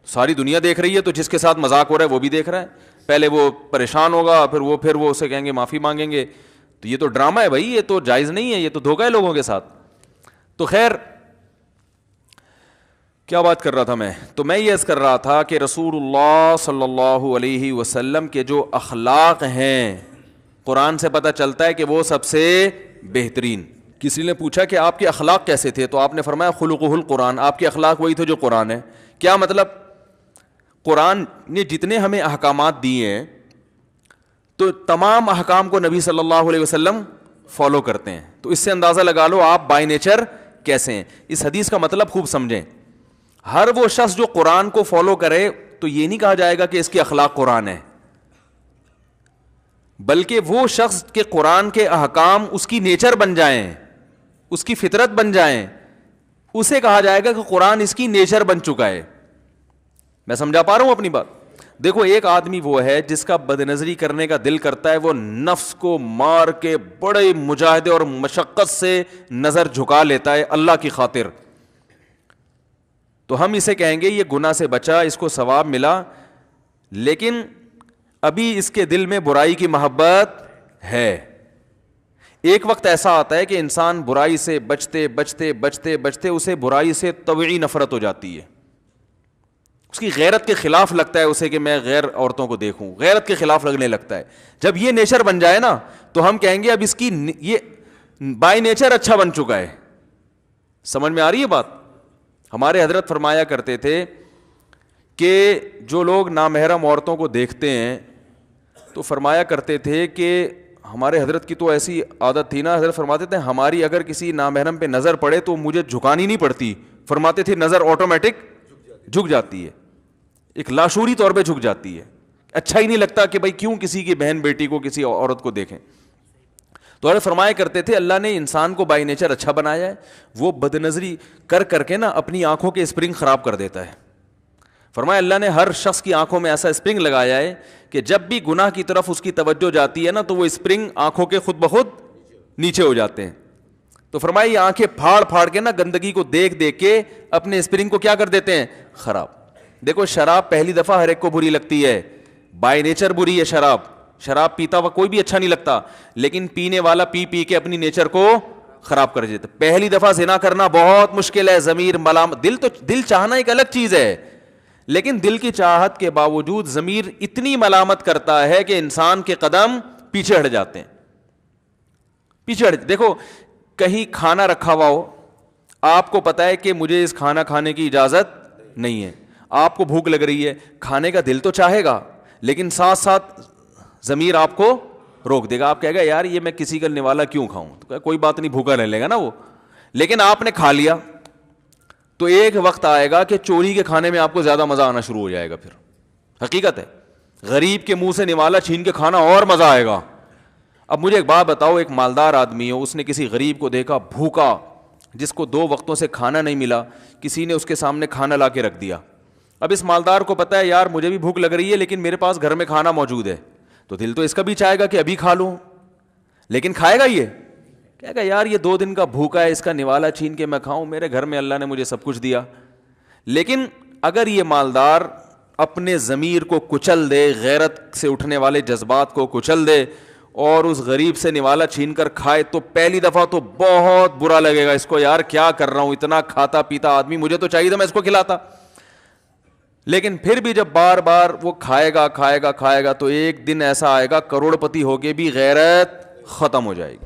Speaker 2: ساری دنیا دیکھ رہی ہے، تو جس کے ساتھ مذاق ہو رہا ہے وہ بھی دیکھ رہا ہے. پہلے وہ پریشان ہوگا، پھر وہ اسے کہیں گے معافی مانگیں گے. تو یہ تو ڈرامہ ہے بھائی، یہ تو جائز نہیں ہے، یہ تو دھوکہ ہے لوگوں کے ساتھ. تو خیر کیا بات کر رہا تھا میں؟ تو میں یہ عرض کر رہا تھا کہ رسول اللہ صلی اللہ علیہ وسلم کے جو اخلاق ہیں، قرآن سے پتہ چلتا ہے کہ وہ سب سے بہترین. کسی نے پوچھا کہ آپ کے اخلاق کیسے تھے، تو آپ نے فرمایا خلقہ القرآن، آپ کے اخلاق وہی تھے جو قرآن ہے. کیا مطلب؟ قرآن نے جتنے ہمیں احکامات دیے ہیں تو تمام احکام کو نبی صلی اللہ علیہ وسلم فالو کرتے ہیں. تو اس سے اندازہ لگا لو آپ بائی نیچر کیسے ہیں. اس حدیث کا مطلب خوب سمجھیں. ہر وہ شخص جو قرآن کو فالو کرے تو یہ نہیں کہا جائے گا کہ اس کے اخلاق قرآن ہے، بلکہ وہ شخص کے قرآن کے احکام اس کی نیچر بن جائیں، اس کی فطرت بن جائیں، اسے کہا جائے گا کہ قرآن اس کی نیچر بن چکا ہے. میں سمجھا پا رہا ہوں اپنی بات؟ دیکھو ایک آدمی وہ ہے جس کا بد نظری کرنے کا دل کرتا ہے، وہ نفس کو مار کے بڑے مجاہدے اور مشقت سے نظر جھکا لیتا ہے اللہ کی خاطر، تو ہم اسے کہیں گے یہ گناہ سے بچا، اس کو ثواب ملا، لیکن ابھی اس کے دل میں برائی کی محبت ہے. ایک وقت ایسا آتا ہے کہ انسان برائی سے بچتے بچتے بچتے بچتے اسے برائی سے طبعی نفرت ہو جاتی ہے، اس کی غیرت کے خلاف لگتا ہے اسے کہ میں غیر عورتوں کو دیکھوں، غیرت کے خلاف لگنے لگتا ہے. جب یہ نیچر بن جائے نا تو ہم کہیں گے اب اس کی یہ بائی نیچر اچھا بن چکا ہے. سمجھ میں آ رہی ہے بات؟ ہمارے حضرت فرمایا کرتے تھے کہ جو لوگ نامحرم عورتوں کو دیکھتے ہیں تو فرمایا کرتے تھے کہ ہمارے حضرت کی تو ایسی عادت تھی نا، حضرت فرماتے تھے ہماری اگر کسی نامحرم پہ نظر پڑے تو مجھے جھکانی نہیں پڑتی، فرماتے تھے نظر آٹومیٹک جھک جاتی ہے، ایک لاشعوری طور پہ جھک جاتی ہے. اچھا ہی نہیں لگتا کہ بھائی کیوں کسی کی بہن بیٹی کو کسی عورت کو دیکھیں. تو حضرت فرمایا کرتے تھے اللہ نے انسان کو بائی نیچر اچھا بنایا ہے، وہ بد نظری کر کر کے نا اپنی آنکھوں کے اسپرنگ خراب کر دیتا ہے. فرمایا اللہ نے ہر شخص کی آنکھوں میں ایسا اسپرنگ لگایا ہے کہ جب بھی گناہ کی طرف اس کی توجہ جاتی ہے نا تو وہ اسپرنگ آنکھوں کے خود بخود نیچے ہو جاتے ہیں. تو فرمایا یہ آنکھیں پھاڑ پھاڑ کے نا گندگی کو دیکھ دیکھ کے اپنے اسپرنگ کو کیا کر دیتے ہیں؟ خراب. دیکھو شراب پہلی دفعہ ہر ایک کو بری لگتی ہے، بائی نیچر بری ہے شراب پیتا ہوا کوئی بھی اچھا نہیں لگتا، لیکن پینے والا پی پی کے اپنی نیچر کو خراب کر دیتا. پہلی دفعہ زنا کرنا بہت مشکل ہے، ضمیر ملامت، دل چاہنا ایک الگ چیز ہے، لیکن دل کی چاہت کے باوجود ضمیر اتنی ملامت کرتا ہے کہ انسان کے قدم پیچھے ہٹ جاتے ہیں. دیکھو کہیں کھانا رکھا ہوا ہو، آپ کو پتا ہے کہ مجھے اس کھانا کھانے کی اجازت نہیں ہے، آپ کو بھوک لگ رہی ہے، کھانے کا دل تو چاہے گا لیکن ساتھ ساتھ ضمیر آپ کو روک دے گا. آپ کہے گا یار یہ میں کسی کا نوالا کیوں کھاؤں، تو کوئی بات نہیں بھوکا رہ لے گا نا وہ. لیکن آپ نے کھا لیا تو ایک وقت آئے گا کہ چوری کے کھانے میں آپ کو زیادہ مزہ آنا شروع ہو جائے گا. پھر حقیقت ہے غریب کے منہ سے نوالا چھین کے کھانا اور مزہ آئے گا. اب مجھے ایک بات بتاؤ, ایک مالدار آدمی ہو, اس نے کسی غریب کو دیکھا بھوکا, جس کو 2 وقتوں سے کھانا نہیں ملا, کسی نے اس کے سامنے کھانا لا کے رکھ دیا. اب اس مالدار کو پتا ہے یار مجھے بھی بھوک لگ رہی ہے لیکن میرے پاس گھر میں کھانا موجود ہے, تو دل تو اس کا بھی چاہے گا کہ ابھی کھا لوں, لیکن کھائے گا یہ کہے گا یار یہ 2 دن کا بھوکا ہے, اس کا نوالا چھین کے میں کھاؤں, میرے گھر میں اللہ نے مجھے سب کچھ دیا. لیکن اگر یہ مالدار اپنے ضمیر کو کچل دے, غیرت سے اٹھنے والے جذبات کو کچل دے اور اس غریب سے نوالا چھین کر کھائے, تو پہلی دفعہ تو بہت برا لگے گا اس کو, یار کیا کر رہا ہوں, اتنا کھاتا پیتا آدمی, مجھے تو چاہیے تھا میں اس کو کھلاتا. لیکن پھر بھی جب بار بار وہ کھائے گا تو ایک دن ایسا آئے گا کروڑ پتی ہو کے بھی غیرت ختم ہو جائے گی.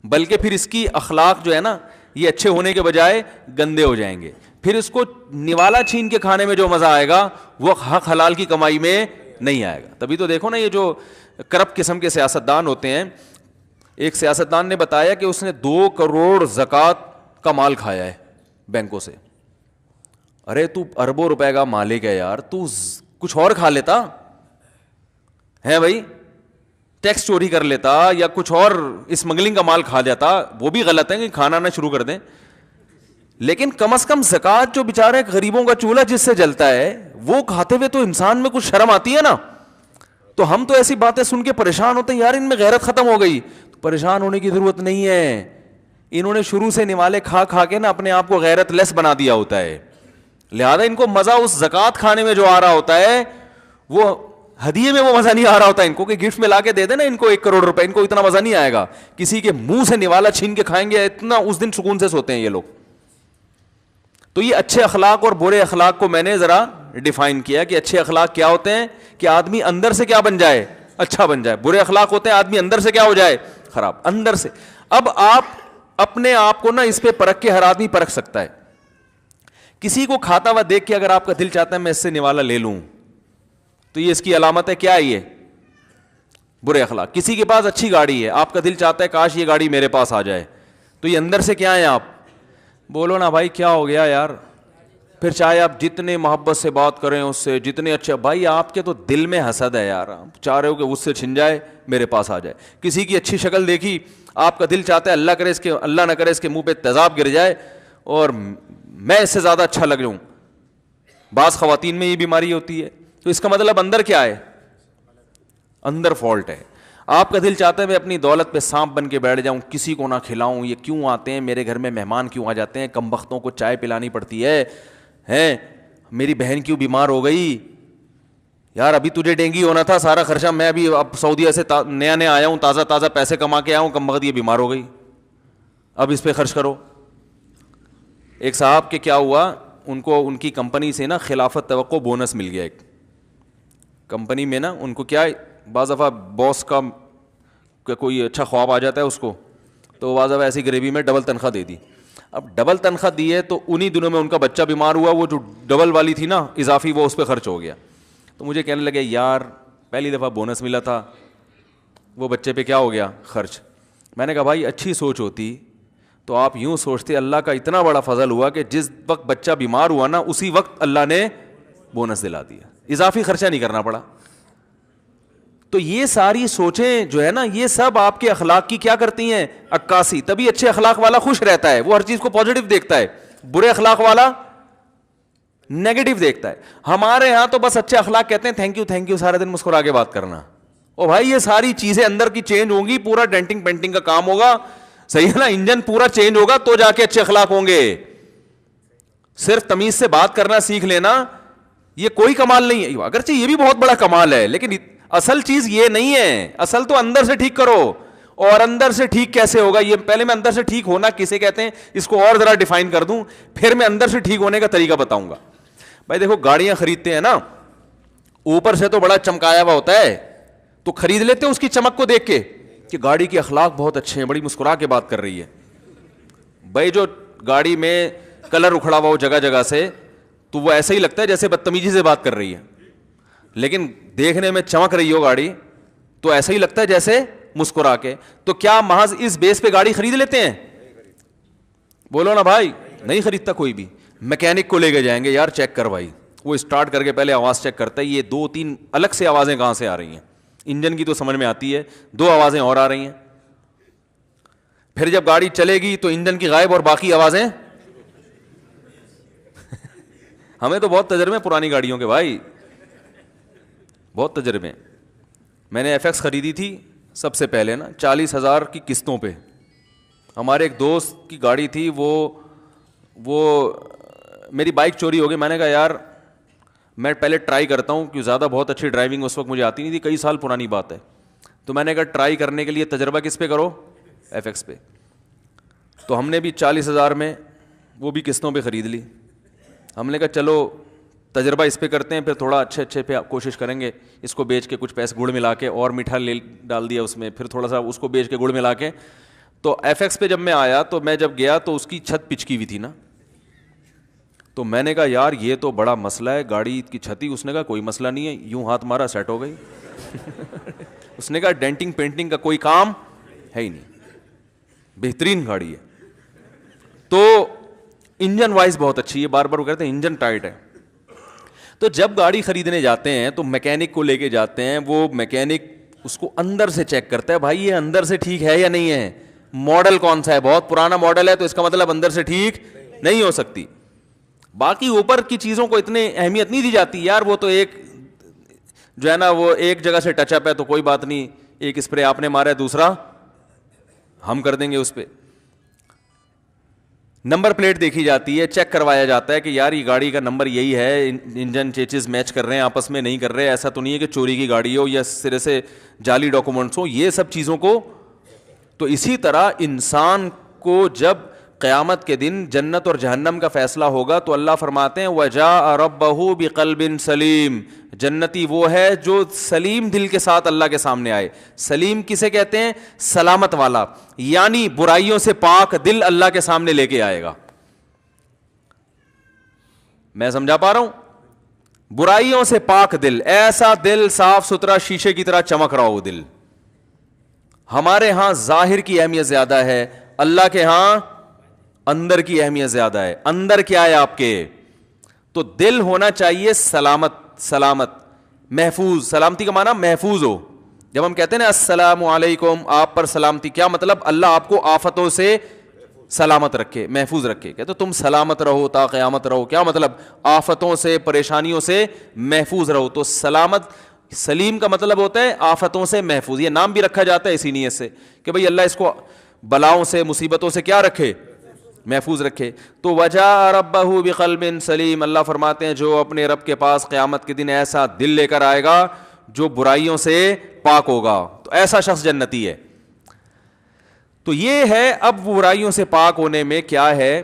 Speaker 2: بلکہ پھر اس کی اخلاق جو ہے نا یہ اچھے ہونے کے بجائے گندے ہو جائیں گے. پھر اس کو نوالا چھین کے کھانے میں جو مزہ آئے گا وہ حق حلال کی کمائی میں نہیں آئے گا. تبھی تو دیکھو نا یہ جو کرپٹ قسم کے سیاستدان ہوتے ہیں, ایک سیاستدان نے بتایا کہ اس نے 2 کروڑ زکوٰۃ کا مال کھایا ہے بینکوں سے. ارے تو اربوں روپے کا مالک ہے یار, تو کچھ اور کھا لیتا ہے بھائی, ٹیکس چوری کر لیتا یا کچھ اور اسمگلنگ کا مال کھا جاتا, وہ بھی غلط ہے کہ کھانا نہ شروع کر دیں, لیکن کم از کم زکوٰۃ جو بیچارے غریبوں کا چولہا جس سے جلتا ہے وہ کھاتے ہوئے تو انسان میں کچھ شرم آتی ہے نا. تو ہم تو ایسی باتیں سن کے پریشان ہوتے ہیں یار ان میں غیرت ختم ہو گئی. تو پریشان ہونے کی ضرورت نہیں ہے, انہوں نے شروع سے نوالے کھا کھا کے نا اپنے آپ کو غیرت لیس بنا دیا ہوتا ہے. لہذا ان کو مزہ اس زکوٰۃ کھانے میں جو آ رہا ہوتا ہے وہ ہدیے میں وہ مزہ نہیں آ رہا ہوتا ان کو, کہ گفٹ میں لا کے دے دیں نا ان کو 1 کروڑ روپے, ان کو اتنا مزہ نہیں آئے گا. کسی کے منہ سے نوالا چھین کے کھائیں گے اتنا اس دن سکون سے سوتے ہیں یہ لوگ. تو یہ اچھے اخلاق اور برے اخلاق کو میں نے ذرا ڈیفائن کیا کہ اچھے اخلاق کیا ہوتے ہیں کہ آدمی اندر سے کیا بن جائے, اچھا بن جائے. برے اخلاق ہوتے ہیں آدمی اندر سے کیا ہو جائے, خراب, اندر سے. اب آپ اپنے آپ کو نا اس پہ پرکھ کے ہر آدمی پرکھ سکتا ہے. کسی کو کھاتا ہوا دیکھ کے اگر آپ کا دل چاہتا ہے میں اس سے نوالا لے لوں, تو یہ اس کی علامت ہے کیا, یہ برے اخلاق. کسی کے پاس اچھی گاڑی ہے, آپ کا دل چاہتا ہے کاش یہ گاڑی میرے پاس آ جائے, تو یہ اندر سے کیا ہے, آپ بولو نا بھائی کیا ہو گیا یار. پھر چاہے آپ جتنے محبت سے بات کریں اس سے, جتنے اچھے, بھائی آپ کے تو دل میں حسد ہے یار, آپ چاہ رہے ہو کہ اس سے چھن جائے میرے پاس آ جائے. کسی کی اچھی شکل دیکھی, آپ کا دل چاہتا ہے اللہ نہ کرے اس کے منہ پہ تیزاب گر جائے اور میں اس سے زیادہ اچھا لگ جاؤں. بعض خواتین میں یہ بیماری ہوتی ہے. تو اس کا مطلب اندر کیا ہے, اندر فالٹ ہے. آپ کا دل چاہتا ہے میں اپنی دولت پہ سانپ بن کے بیٹھ جاؤں, کسی کو نہ کھلاؤں, یہ کیوں آتے ہیں میرے گھر میں, مہمان کیوں آ جاتے ہیں, کم بختوں کو چائے پلانی پڑتی ہے, میری بہن کیوں بیمار ہو گئی یار, ابھی تجھے ڈینگی ہونا تھا, سارا خرچہ میں ابھی اب سعودیہ سے نیا آیا ہوں, تازہ پیسے کما کے آیا ہوں, کم بخت یہ بیمار ہو گئی, اب اس پہ خرچ کرو. ایک صاحب کے کیا ہوا, ان کو ان کی کمپنی سے نا خلافت توقع بونس مل گیا. ایک کمپنی میں نا ان کو کیا, بعض دفعہ باس کا کوئی اچھا خواب آ جاتا ہے اس کو, تو بعض دفعہ ایسی غریبی میں ڈبل تنخواہ دے دی. اب ڈبل تنخواہ دی ہے تو انہی دنوں میں ان کا بچہ بیمار ہوا, وہ جو ڈبل والی تھی نا اضافی, وہ اس پہ خرچ ہو گیا. تو مجھے کہنے لگے یار پہلی دفعہ بونس ملا تھا, وہ بچے پہ کیا ہو گیا, خرچ. میں نے کہا بھائی اچھی سوچ ہوتی تو آپ یوں سوچتے, اللہ کا اتنا بڑا فضل ہوا کہ جس وقت بچہ بیمار ہوا نا اسی وقت اللہ نے بونس دلا دیا, اضافی خرچہ نہیں کرنا پڑا. تو یہ ساری سوچیں جو ہے نا یہ سب آپ کے اخلاق کی کیا کرتی ہیں, عکاسی. تبھی اچھے اخلاق والا خوش رہتا ہے, وہ ہر چیز کو پازیٹو دیکھتا ہے. برے اخلاق والا نیگیٹو دیکھتا ہے. ہمارے ہاں تو بس اچھے اخلاق کہتے ہیں تھینک یو سارے دن مسکرا کے بات کرنا. او بھائی یہ ساری چیزیں اندر کی چینج ہوں گی, پورا ڈینٹنگ پینٹنگ کا کام ہوگا, صحیح ہے نا, انجن پورا چینج ہوگا تو جا کے اچھے اخلاق ہوں گے. صرف تمیز سے بات کرنا سیکھ لینا یہ کوئی کمال نہیں ہے, اگرچہ یہ بھی بہت بڑا کمال ہے, لیکن اصل چیز یہ نہیں ہے. اصل تو اندر سے ٹھیک کرو. اور اندر سے ٹھیک کیسے ہوگا, یہ پہلے میں اندر سے ٹھیک ہونا کسے کہتے ہیں اس کو اور ذرا ڈیفائن کر دوں, پھر میں اندر سے ٹھیک ہونے کا طریقہ بتاؤں گا. بھائی دیکھو گاڑیاں خریدتے ہیں نا, اوپر سے تو بڑا چمکایا ہوا ہوتا ہے, تو خرید لیتے ہیں اس کی چمک کو دیکھ کے کہ گاڑی کے اخلاق بہت اچھے ہیں, بڑی مسکرا کے بات کر رہی ہے. بھائی جو گاڑی میں کلر اکھڑا ہوا ہو جگہ جگہ سے, تو وہ ایسا ہی لگتا ہے جیسے بدتمیزی سے بات کر رہی ہے, لیکن دیکھنے میں چمک رہی ہو گاڑی تو ایسا ہی لگتا ہے جیسے مسکرا کے. تو کیا محض اس بیس پہ گاڑی خرید لیتے ہیں, بولو نا بھائی, نہیں خریدتا کوئی بھی. میکینک کو لے کے جائیں گے, یار چیک کر بھائی, وہ اسٹارٹ کر کے پہلے آواز چیک کرتا ہے, یہ 2-3 الگ سے آوازیں کہاں سے آ رہی ہیں, انجن کی تو سمجھ میں آتی ہے, 2 آوازیں اور آ رہی ہیں. پھر جب گاڑی چلے گی تو انجن کی غائب اور باقی آوازیں. ہمیں تو بہت تجربے پرانی گاڑیوں کے بھائی, بہت تجربے. میں نے ایف ایکس خریدی تھی سب سے پہلے نا 40,000 کی قسطوں پہ. ہمارے ایک دوست کی گاڑی تھی, وہ میری بائک چوری ہو گئی. میں نے کہا یار میں پہلے ٹرائی کرتا ہوں, کیوں زیادہ بہت اچھی ڈرائیونگ اس وقت مجھے آتی نہیں تھی, کئی سال پرانی بات ہے. تو میں نے کہا ٹرائی کرنے کے لیے تجربہ کس پہ کرو, ایف ایکس پہ. تو ہم نے بھی 40,000 میں وہ بھی قسطوں پہ خرید لی. ہم نے کہا چلو تجربہ اس پہ کرتے ہیں, پھر تھوڑا اچھے پہ کوشش کریں گے. اس کو بیچ کے کچھ پیسے گڑ ملا کے اور میٹھا ڈال دیا اس میں, پھر تھوڑا سا اس کو بیچ کے گڑ ملا کے. تو ایف ایکس پہ جب میں آیا تو میں جب گیا تو اس کی چھت پچکی ہوئی تھی نا, تو میں نے کہا یار یہ تو بڑا مسئلہ ہے گاڑی کی چھتی. اس نے کہا کوئی مسئلہ نہیں ہے, یوں ہاتھ مارا سیٹ ہو گئی. اس نے کہا ڈینٹنگ پینٹنگ کا کوئی کام ہے ہی نہیں, بہترین گاڑی ہے. تو انجن وائز بہت اچھی ہے, بار بار وہ کہتے ہیں انجن ٹائٹ ہے. تو جب گاڑی خریدنے جاتے ہیں تو میکینک کو لے کے جاتے ہیں, وہ میکینک اس کو اندر سے چیک کرتا ہے, بھائی یہ اندر سے ٹھیک ہے یا نہیں ہے, ماڈل کون سا ہے, بہت پرانا ماڈل ہے تو اس کا مطلب اندر سے ٹھیک نہیں ہو سکتی. باقی اوپر کی چیزوں کو اتنی اہمیت نہیں دی جاتی یار, وہ تو ایک جو ہے نا وہ ایک جگہ سے ٹچ اپ ہے تو کوئی بات نہیں, ایک اسپرے آپ نے مارا ہے دوسرا ہم کر دیں گے اس پہ. نمبر پلیٹ دیکھی جاتی ہے, چیک کروایا جاتا ہے کہ یار یہ گاڑی کا نمبر یہی ہے, انجن چیچز میچ کر رہے ہیں آپس میں, نہیں کر رہے, ایسا تو نہیں ہے کہ چوری کی گاڑی ہو یا سرے سے جعلی ڈاکومنٹس ہو, یہ سب چیزوں کو. تو اسی طرح انسان کو جب قیامت کے دن جنت اور جہنم کا فیصلہ ہوگا تو اللہ فرماتے ہیں وَجَاءَ رَبَّهُ بِقَلْبٍ سلیم, جنتی وہ ہے جو سلیم دل کے ساتھ اللہ کے سامنے آئے. سلیم کسے کہتے ہیں, سلامت والا, یعنی برائیوں سے پاک دل اللہ کے سامنے لے کے آئے گا. میں سمجھا پا رہا ہوں, برائیوں سے پاک دل, ایسا دل صاف ستھرا شیشے کی طرح چمک رہا ہو دل. ہمارے ہاں ظاہر کی اہمیت زیادہ ہے, اللہ کے ہاں اندر کی اہمیت زیادہ ہے. اندر کیا ہے آپ کے, تو دل ہونا چاہیے سلامت محفوظ. سلامتی کا معنی محفوظ ہو. جب ہم کہتے ہیں نا السلام علیکم, آپ پر سلامتی, کیا مطلب, اللہ آپ کو آفتوں سے سلامت رکھے, محفوظ رکھے. کہتے تم سلامت رہو تا قیامت رہو, کیا مطلب, آفتوں سے پریشانیوں سے محفوظ رہو. تو سلامت سلیم کا مطلب ہوتا ہے آفتوں سے محفوظ. یہ نام بھی رکھا جاتا ہے اسی نیت سے کہ بھئی اللہ اس کو بلاؤں سے مصیبتوں سے کیا رکھے, محفوظ رکھے. تو وجاء ربہ بقلب سلیم, اللہ فرماتے ہیں جو اپنے رب کے پاس قیامت کے دن ایسا دل لے کر آئے گا جو برائیوں سے پاک ہوگا, تو ایسا شخص جنتی ہے. تو یہ ہے اب برائیوں سے پاک ہونے میں کیا ہے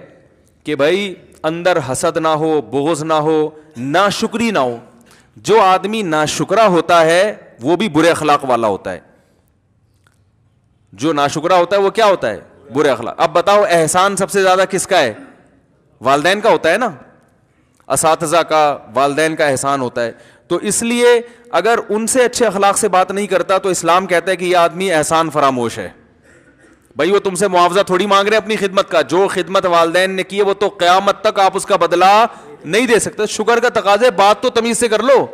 Speaker 2: کہ بھائی اندر حسد نہ ہو, بغض نہ ہو, ناشکری نہ ہو. جو آدمی ناشکرا ہوتا ہے وہ بھی برے اخلاق والا ہوتا ہے. جو ناشکرا ہوتا ہے وہ کیا ہوتا ہے, برے اخلاق. اب بتاؤ احسان سب سے زیادہ کس کا ہے, والدین کا ہوتا ہے نا, اساتذہ کا, والدین کا احسان ہوتا ہے. تو اس لیے اگر ان سے اچھے اخلاق سے بات نہیں کرتا تو اسلام کہتا ہے کہ یہ آدمی احسان فراموش ہے. بھائی وہ تم سے معاوضہ تھوڑی مانگ رہے اپنی خدمت کا, جو خدمت والدین نے کی ہے وہ تو قیامت تک آپ اس کا بدلہ نہیں دے سکتے. شکر کا تقاضے, بات تو تمیز سے کر لو,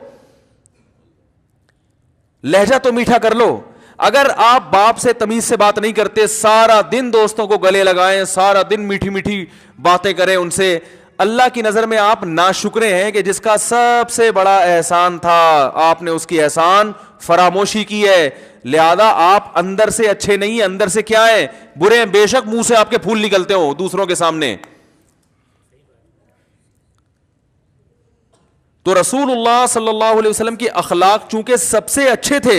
Speaker 2: لہجہ تو میٹھا کر لو. اگر آپ باپ سے تمیز سے بات نہیں کرتے, سارا دن دوستوں کو گلے لگائیں, سارا دن میٹھی میٹھی باتیں کریں ان سے, اللہ کی نظر میں آپ ناشکرے ہیں کہ جس کا سب سے بڑا احسان تھا آپ نے اس کی احسان فراموشی کی ہے. لہذا آپ اندر سے اچھے نہیں ہیں, اندر سے کیا ہیں, برے ہیں. بے شک منہ سے آپ کے پھول نکلتے ہو دوسروں کے سامنے. تو رسول اللہ صلی اللہ علیہ وسلم کے اخلاق چونکہ سب سے اچھے تھے,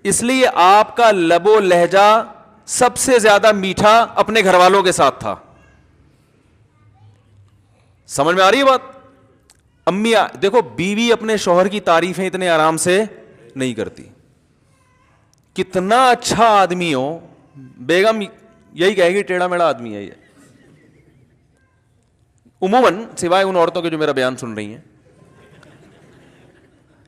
Speaker 2: اس لیے آپ کا لب و لہجہ سب سے زیادہ میٹھا اپنے گھر والوں کے ساتھ تھا. سمجھ میں آ رہی ہے بات. امی دیکھو, بیوی اپنے شوہر کی تعریفیں اتنے آرام سے نہیں کرتی. کتنا اچھا آدمی ہو, بیگم یہی کہے گی ٹیڑھا میڑھا آدمی ہے یہ, عموماً سوائے ان عورتوں کے جو میرا بیان سن رہی ہیں.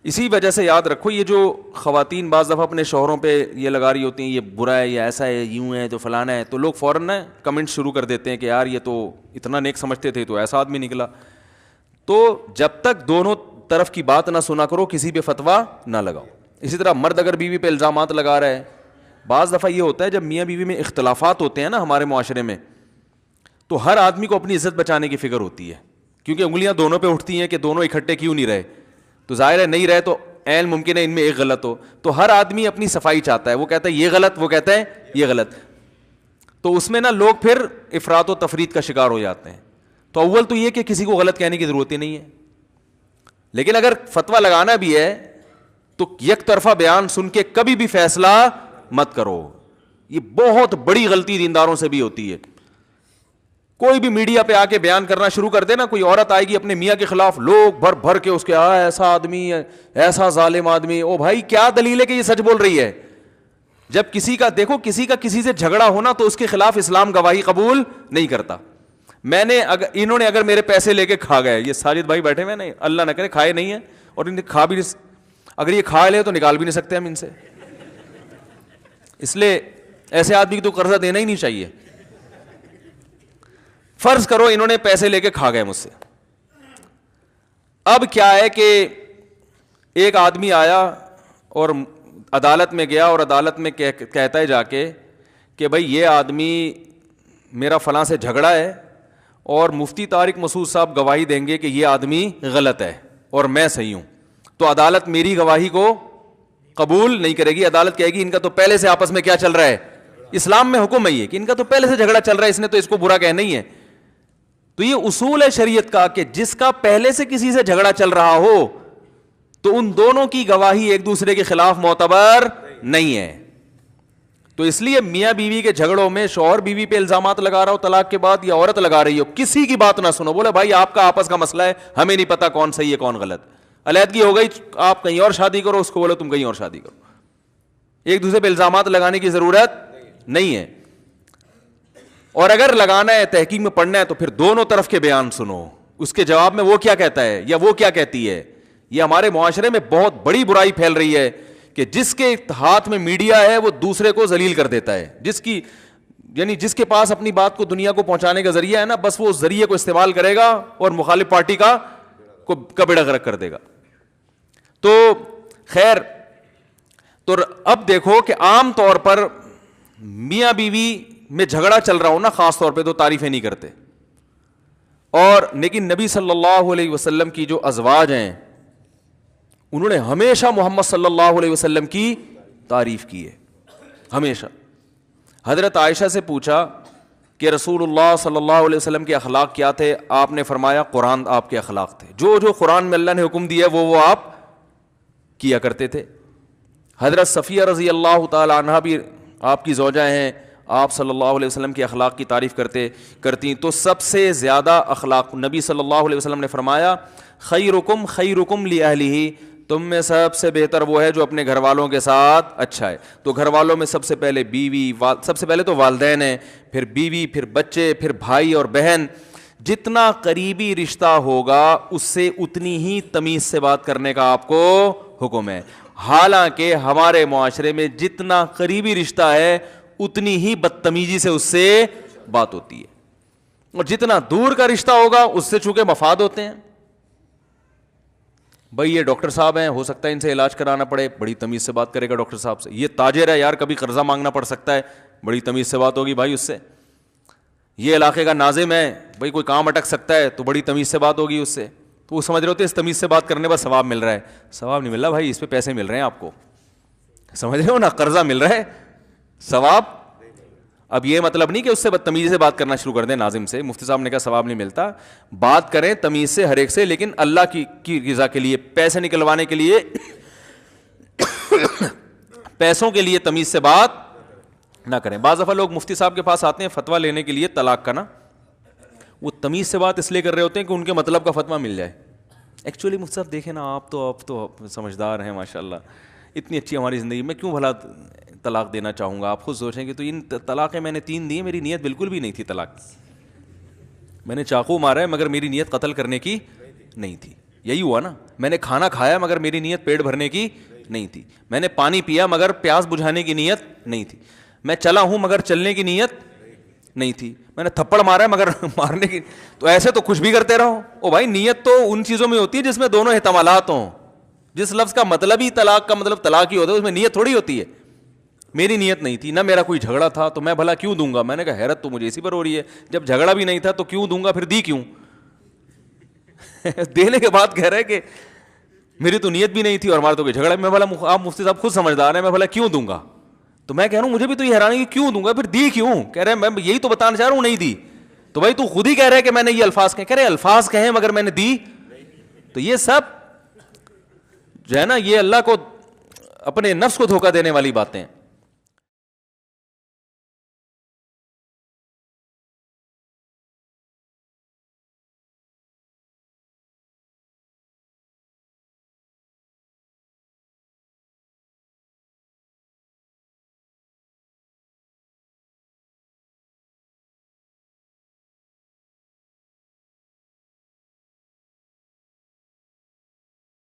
Speaker 2: اسی وجہ سے یاد رکھو, یہ جو خواتین بعض دفعہ اپنے شوہروں پہ یہ لگا رہی ہوتی ہیں یہ برا ہے, یہ ایسا ہے, یوں ہے, تو فلانا ہے, تو لوگ فوراً نا کمنٹ شروع کر دیتے ہیں کہ یار یہ تو اتنا نیک سمجھتے تھے تو ایسا آدمی نکلا. تو جب تک دونوں طرف کی بات نہ سنا کرو کسی پہ فتویٰ نہ لگاؤ. اسی طرح مرد اگر بیوی پہ الزامات لگا رہا ہے، بعض دفعہ یہ ہوتا ہے جب میاں بیوی میں اختلافات ہوتے ہیں نا ہمارے معاشرے میں، تو ہر آدمی کو اپنی عزت بچانے کی فکر ہوتی ہے، کیونکہ انگلیاں دونوں پہ اٹھتی ہیں کہ دونوں اکٹھے کیوں نہیں رہے، تو ظاہر ہے نہیں رہے تو عین ممکن ہے ان میں ایک غلط ہو، تو ہر آدمی اپنی صفائی چاہتا ہے، وہ کہتا ہے یہ غلط، وہ کہتا ہے یہ غلط، تو اس میں نا لوگ پھر افراط و تفریط کا شکار ہو جاتے ہیں. تو اول تو یہ کہ کسی کو غلط کہنے کی ضرورت ہی نہیں ہے، لیکن اگر فتویٰ لگانا بھی ہے تو یک طرفہ بیان سن کے کبھی بھی فیصلہ مت کرو. یہ بہت بڑی غلطی دینداروں سے بھی ہوتی ہے. کوئی بھی میڈیا پہ آ کے بیان کرنا شروع کر دے نا، کوئی عورت آئے گی اپنے میاں کے خلاف، لوگ بھر بھر کے اس کے ایسا آدمی ہے، ایسا ظالم آدمی. او بھائی کیا دلیل ہے کہ یہ سچ بول رہی ہے؟ جب کسی کا دیکھو کسی کا کسی سے جھگڑا ہونا تو اس کے خلاف اسلام گواہی قبول نہیں کرتا. انہوں نے اگر میرے پیسے لے کے کھا گئے، یہ ساجد بھائی بیٹھے ہوئے نہیں، اللہ نہ کرے کھائے نہیں ہیں، اور انہیں کھا بھی نہیں، اگر یہ کھا لے تو نکال بھی نہیں سکتے ہم ان سے. اس لیے ایسے آدمی کو تو قرضہ دینا ہی نہیں چاہیے. فرض کرو انہوں نے پیسے لے کے کھا گئے مجھ سے، اب کیا ہے کہ ایک آدمی آیا اور عدالت میں گیا اور عدالت میں کہتا ہے جا کے کہ بھائی یہ آدمی میرا فلاں سے جھگڑا ہے اور مفتی طارق مسعود صاحب گواہی دیں گے کہ یہ آدمی غلط ہے اور میں صحیح ہوں. تو عدالت میری گواہی کو قبول نہیں کرے گی. عدالت کہے گی ان کا تو پہلے سے آپس میں کیا چل رہا ہے. اسلام میں حکم ہے یہ کہ ان کا تو پہلے سے جھگڑا چل رہا ہے، اس نے تو اس کو برا کہنا ہی ہے. تو یہ اصول ہے شریعت کا کہ جس کا پہلے سے کسی سے جھگڑا چل رہا ہو تو ان دونوں کی گواہی ایک دوسرے کے خلاف معتبر نہیں ہے. تو اس لیے میاں بیوی کے جھگڑوں میں شوہر بیوی پہ الزامات لگا رہا ہو طلاق کے بعد یا عورت لگا رہی ہو، کسی کی بات نہ سنو. بولے بھائی آپ کا آپس کا مسئلہ ہے، ہمیں نہیں پتا کون صحیح ہے کون غلط. علیحدگی ہو گئی، آپ کہیں اور شادی کرو، اس کو بولو تم کہیں اور شادی کرو. ایک دوسرے پہ الزامات لگانے کی ضرورت نہیں ہے. اور اگر لگانا ہے، تحقیق میں پڑھنا ہے، تو پھر دونوں طرف کے بیان سنو، اس کے جواب میں وہ کیا کہتا ہے یا وہ کیا کہتی ہے. یہ ہمارے معاشرے میں بہت بڑی برائی پھیل رہی ہے کہ جس کے ہاتھ میں میڈیا ہے وہ دوسرے کو ذلیل کر دیتا ہے. جس کے پاس اپنی بات کو دنیا کو پہنچانے کا ذریعہ ہے نا، بس وہ اس ذریعے کو استعمال کرے گا اور مخالف پارٹی کا بیڑا غرق کر دے گا. تو خیر، تو اب دیکھو کہ عام طور پر میاں بیوی میں جھگڑا چل رہا ہو نا، خاص طور پہ تو تعریفیں نہیں کرتے. اور لیکن نبی صلی اللہ علیہ وسلم کی جو ازواج ہیں انہوں نے ہمیشہ محمد صلی اللہ علیہ وسلم کی تعریف کی ہے، ہمیشہ. حضرت عائشہ سے پوچھا کہ رسول اللہ صلی اللہ علیہ وسلم کے اخلاق کیا تھے؟ آپ نے فرمایا قرآن آپ کے اخلاق تھے، جو قرآن میں اللہ نے حکم دیا وہ آپ کیا کرتے تھے. حضرت صفیہ رضی اللہ تعالی عنہا بھی آپ کی زوجہ ہیں، آپ صلی اللہ علیہ وسلم کے اخلاق کی تعریف کرتی. تو سب سے زیادہ اخلاق نبی صلی اللہ علیہ وسلم نے فرمایا خیرکم خیرکم لأہلہ، تم میں سب سے بہتر وہ ہے جو اپنے گھر والوں کے ساتھ اچھا ہے. تو گھر والوں میں سب سے پہلے بیوی، سب سے پہلے تو والدین ہیں، پھر بیوی، پھر بچے، پھر بھائی اور بہن. جتنا قریبی رشتہ ہوگا اس سے اتنی ہی تمیز سے بات کرنے کا آپ کو حکم ہے. حالانکہ ہمارے معاشرے میں جتنا قریبی رشتہ ہے اتنی ہی بدتمیزی سے اس سے بات ہوتی ہے، اور جتنا دور کا رشتہ ہوگا اس سے چونکہ مفاد ہوتے ہیں. بھائی یہ ڈاکٹر صاحب ہیں، ہو سکتا ہے ان سے علاج کرانا پڑے، بڑی تمیز سے بات کرے گا ڈاکٹر صاحب سے. یہ تاجر ہے یار، کبھی قرضہ مانگنا پڑ سکتا ہے، بڑی تمیز سے بات ہوگی بھائی اس سے. یہ علاقے کا ناظم ہے، بھائی کوئی کام اٹک سکتا ہے تو بڑی تمیز سے بات ہوگی اس سے. تو وہ سمجھ رہے ہوتے اس تمیز سے بات کرنے پر ثواب مل رہا ہے. ثواب نہیں مل رہا بھائی، اس پہ پیسے مل رہے ہیں آپ کو، سمجھ رہے ہو نا، قرضہ مل رہا ہے، ثواب. اب یہ مطلب نہیں کہ اس سے بدتمیزی سے بات کرنا شروع کر دیں ناظم سے. مفتی صاحب نے کہا ثواب نہیں ملتا، بات کریں تمیز سے ہر ایک سے، لیکن اللہ کی رضا کے لیے، پیسے نکلوانے کے لیے پیسوں کے لیے تمیز سے بات نہ کریں. بعض دفعہ لوگ مفتی صاحب کے پاس آتے ہیں فتویٰ لینے کے لیے طلاق کا نا، وہ تمیز سے بات اس لیے کر رہے ہوتے ہیں کہ ان کے مطلب کا فتویٰ مل جائے. ایکچولی مفتی صاحب دیکھیں نا، آپ تو سمجھدار ہیں ماشاء اللہ، اتنی اچھی ہماری زندگی میں کیوں بھلا طلاق دینا چاہوں گا. آپ خود سوچیں کہ تو ان طلاقیں میں نے 3 دی، میری نیت بالکل بھی نہیں تھی طلاق کی. میں نے چاقو مارا ہے مگر میری نیت قتل کرنے کی نہیں تھی. یہی ہوا نا، میں نے کھانا کھایا مگر میری نیت پیٹ بھرنے کی نہیں تھی. میں نے پانی پیا مگر پیاس بجھانے کی نیت نہیں تھی. میں چلا ہوں مگر چلنے کی نیت نہیں تھی. میں نے تھپڑ مارا ہے مگر مارنے کی. تو ایسے تو کچھ بھی کرتے رہو. او بھائی نیت تو ان چیزوں میں ہوتی ہے جس میں دونوں احتمالات ہوں. جس لفظ کا مطلب ہی طلاق کا مطلب طلاق ہی ہوتا ہے، اس میں نیت تھوڑی ہوتی ہے. میری نیت نہیں تھی، نہ میرا کوئی جھگڑا تھا، تو میں بھلا کیوں دوں گا. میں نے کہا حیرت تو مجھے اسی پر ہو رہی ہے، جب جھگڑا بھی نہیں تھا تو کیوں دوں گا، پھر دی کیوں. دینے کے بعد کہہ رہے کہ میری تو نیت بھی نہیں تھی اور ہمارا تو کوئی جھگڑا. میں بولا آپ مفتی صاحب خود سمجھدار ہیں، میں بولا کیوں دوں گا. تو میں کہہ رہا ہوں مجھے بھی تو یہ حیرانی کہ کیوں دوں گا، پھر دی کیوں. کہہ رہے میں یہی تو بتانا چاہ رہا ہوں نہیں دی. تو بھائی تو خود ہی کہہ رہے کہ میں نے یہ الفاظ کہے. کہہ رہے الفاظ کہیں مگر میں نے دی. تو یہ سب جو ہے نا، یہ اللہ کو اپنے نفس کو دھوکہ دینے والی باتیں ہیں.